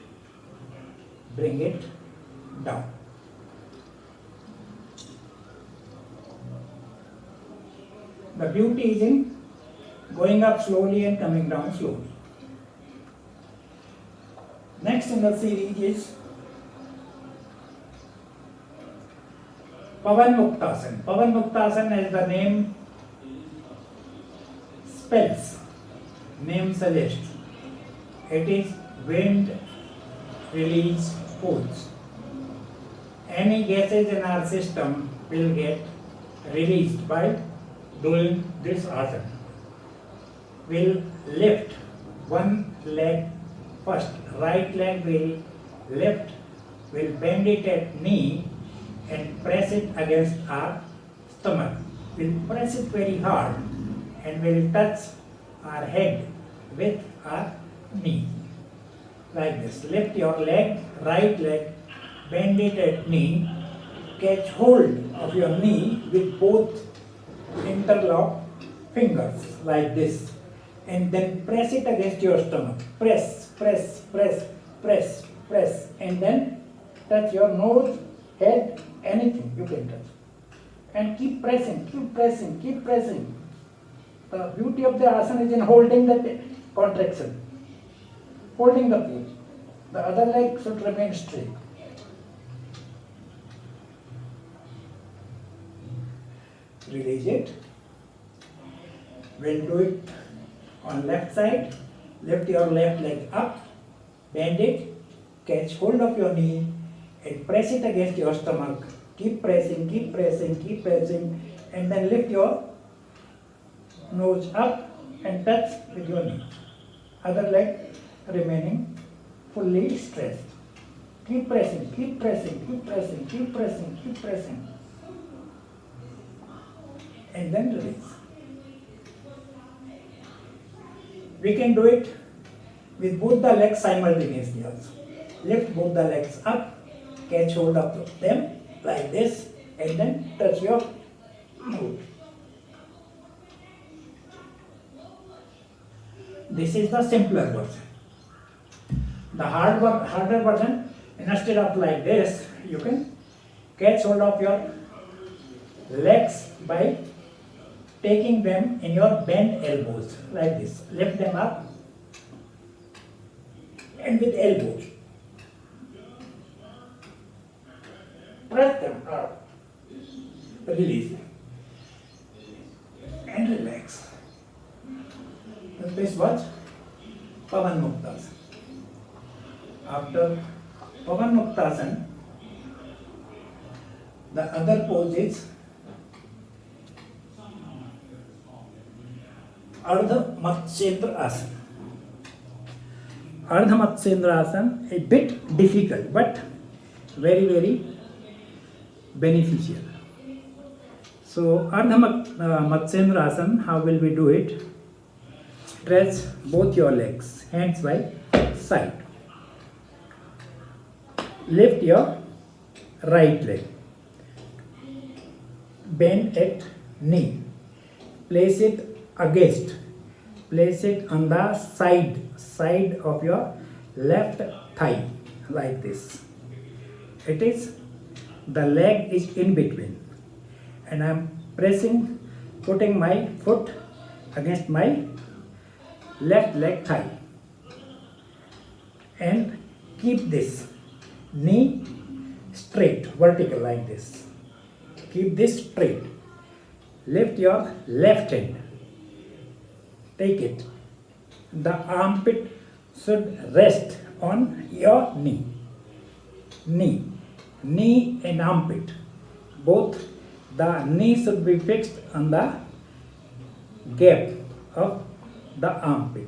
bring it down. The beauty is in going up slowly and coming down slowly. Next in the series is Pavan Muktasana. Pavan Muktasana, as the name spells, name suggests, it is wind release pose. Any gases in our system will get released by doing this asana. We'll lift one leg first. Right leg will lift, we'll bend it at knee and press it against our stomach. We'll press it very hard and we'll touch our head with our knee. Like this. Lift your leg, right leg, bend it at knee, catch hold of your knee with both interlock fingers like this, and then press it against your stomach. Press, press, press, press, press, and then touch your nose, head, anything you can touch. And keep pressing, keep pressing, keep pressing. The beauty of the asana is in holding the contraction, holding the pose. The other leg should remain straight. Release it. We'll do it on left side. Lift your left leg up, bend it, catch hold of your knee and press it against your stomach. Keep pressing, keep pressing, keep pressing, and then lift your nose up and touch with your knee. Other leg remaining fully stretched. Keep pressing, keep pressing, keep pressing, keep pressing, keep pressing. And then release. We can do it with both the legs simultaneously also. Lift both the legs up, catch hold of them like this, and then touch your foot. This is the simpler version. The harder version, instead of like this, you can catch hold of your legs by taking them in your bent elbows like this. Lift them up and with elbows press them up, release them and relax. This was Pavan Muktasana. After Pavan Muktasana, the other pose is Matsyendrasana. Matsyendrasana, a bit difficult but very, very beneficial. So Matsyendrasana, how will we do it? Stretch both your legs, hands by side. Lift your right leg. Bend at knee. Place it against. Place it on the side of your left thigh like this. It is, the leg is in between, and I am putting my foot against my left leg thigh, and keep this knee straight, vertical like this. Keep this straight. Lift your left hand. Take it. The armpit should rest on your knee. Knee and armpit. Both the knee should be fixed on the gap of the armpit.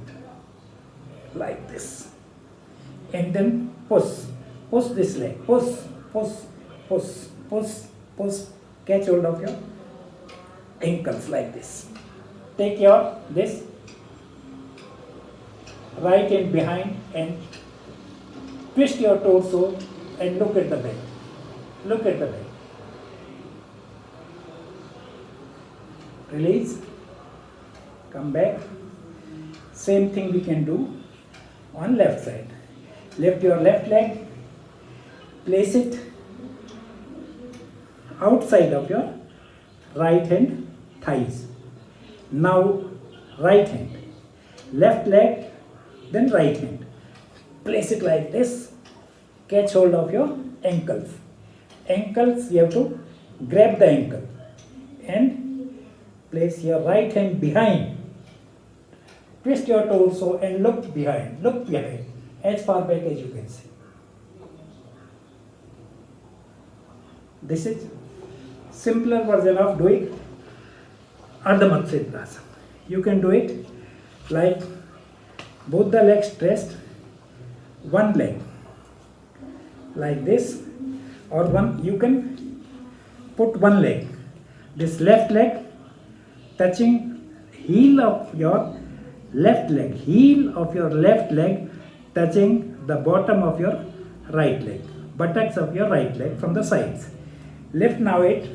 Like this. And then push. Push this leg. Push. Catch hold of your ankles like this. Take your this right hand behind and twist your torso and look at the back. Look at the back. Release. Come back. Same thing we can do on left side. Lift your left leg. Place it outside of your right hand thighs. Now right hand. Left leg, then right hand. Place it like this. Catch hold of your ankles. Ankles, you have to grab the ankle and place your right hand behind. Twist your torso and look behind. Look behind as far back as you can see. This is simpler version of doing Ardha Matsyendrasana. You can do it like both the legs stretched, one leg like this, or you can put one leg, this left leg touching heel of your left leg touching the bottom of your right leg, buttocks of your right leg from the sides. Lift now it,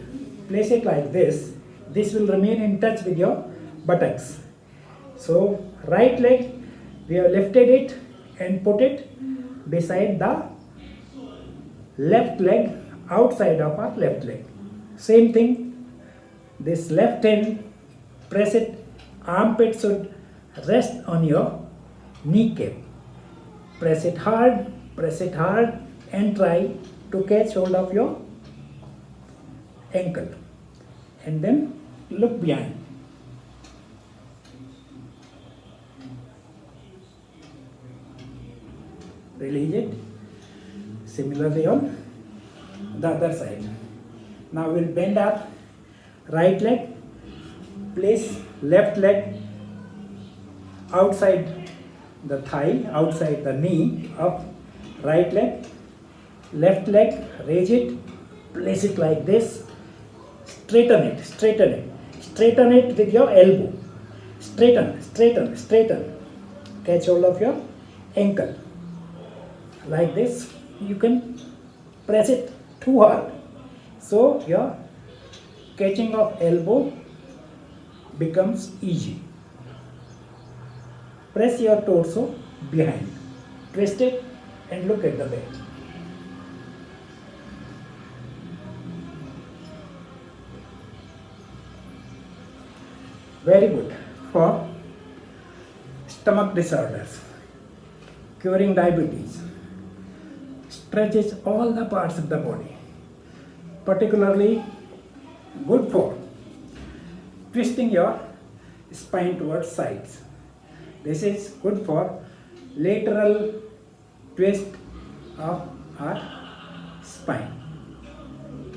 place it like this. This will remain in touch with your buttocks. So right leg, we have lifted it and put it beside the left leg, outside of our left leg. Same thing, this left hand, press it, armpit should rest on your kneecap. Press it hard and try to catch hold of your ankle. And then look behind. Release it. Similarly on the other side. Now we'll bend our right leg. Place left leg outside the thigh, outside the knee of right leg. Left leg, raise it, place it like this. Straighten it. Straighten it with your elbow. Straighten. Catch hold of your ankle. Like this, you can press it too hard. So your catching of elbow becomes easy. Press your torso behind. Twist it and look at the back. Very good for stomach disorders, curing diabetes, stretches all the parts of the body, particularly good for twisting your spine towards sides. This is good for lateral twist of our spine.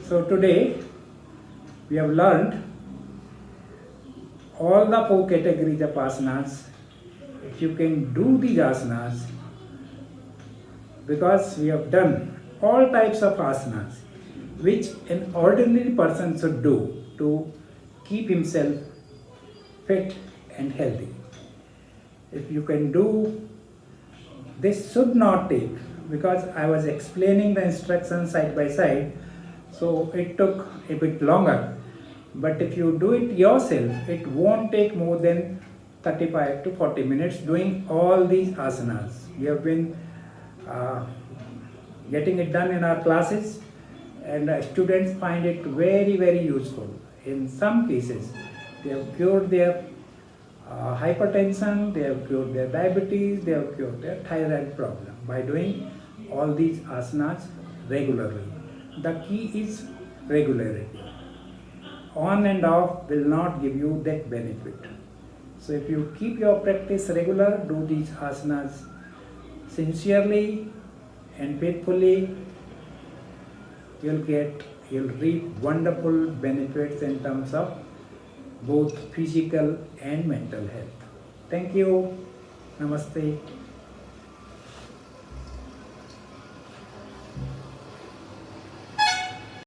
So today we have learned all the 4 categories of asanas. If you can do these asanas, because we have done all types of asanas which an ordinary person should do to keep himself fit and healthy. If you can do, this should not take, because I was explaining the instructions side by side, so it took a bit longer. But if you do it yourself, it won't take more than 35 to 40 minutes doing all these asanas. We have been getting it done in our classes, and students find it very, very useful. In some cases, they have cured their hypertension, they have cured their diabetes, they have cured their thyroid problem by doing all these asanas regularly. The key is regularity. On and off will not give you that benefit. So if you keep your practice regular, do these asanas sincerely and faithfully, you'll reap wonderful benefits in terms of both physical and mental health. Thank you. Namaste.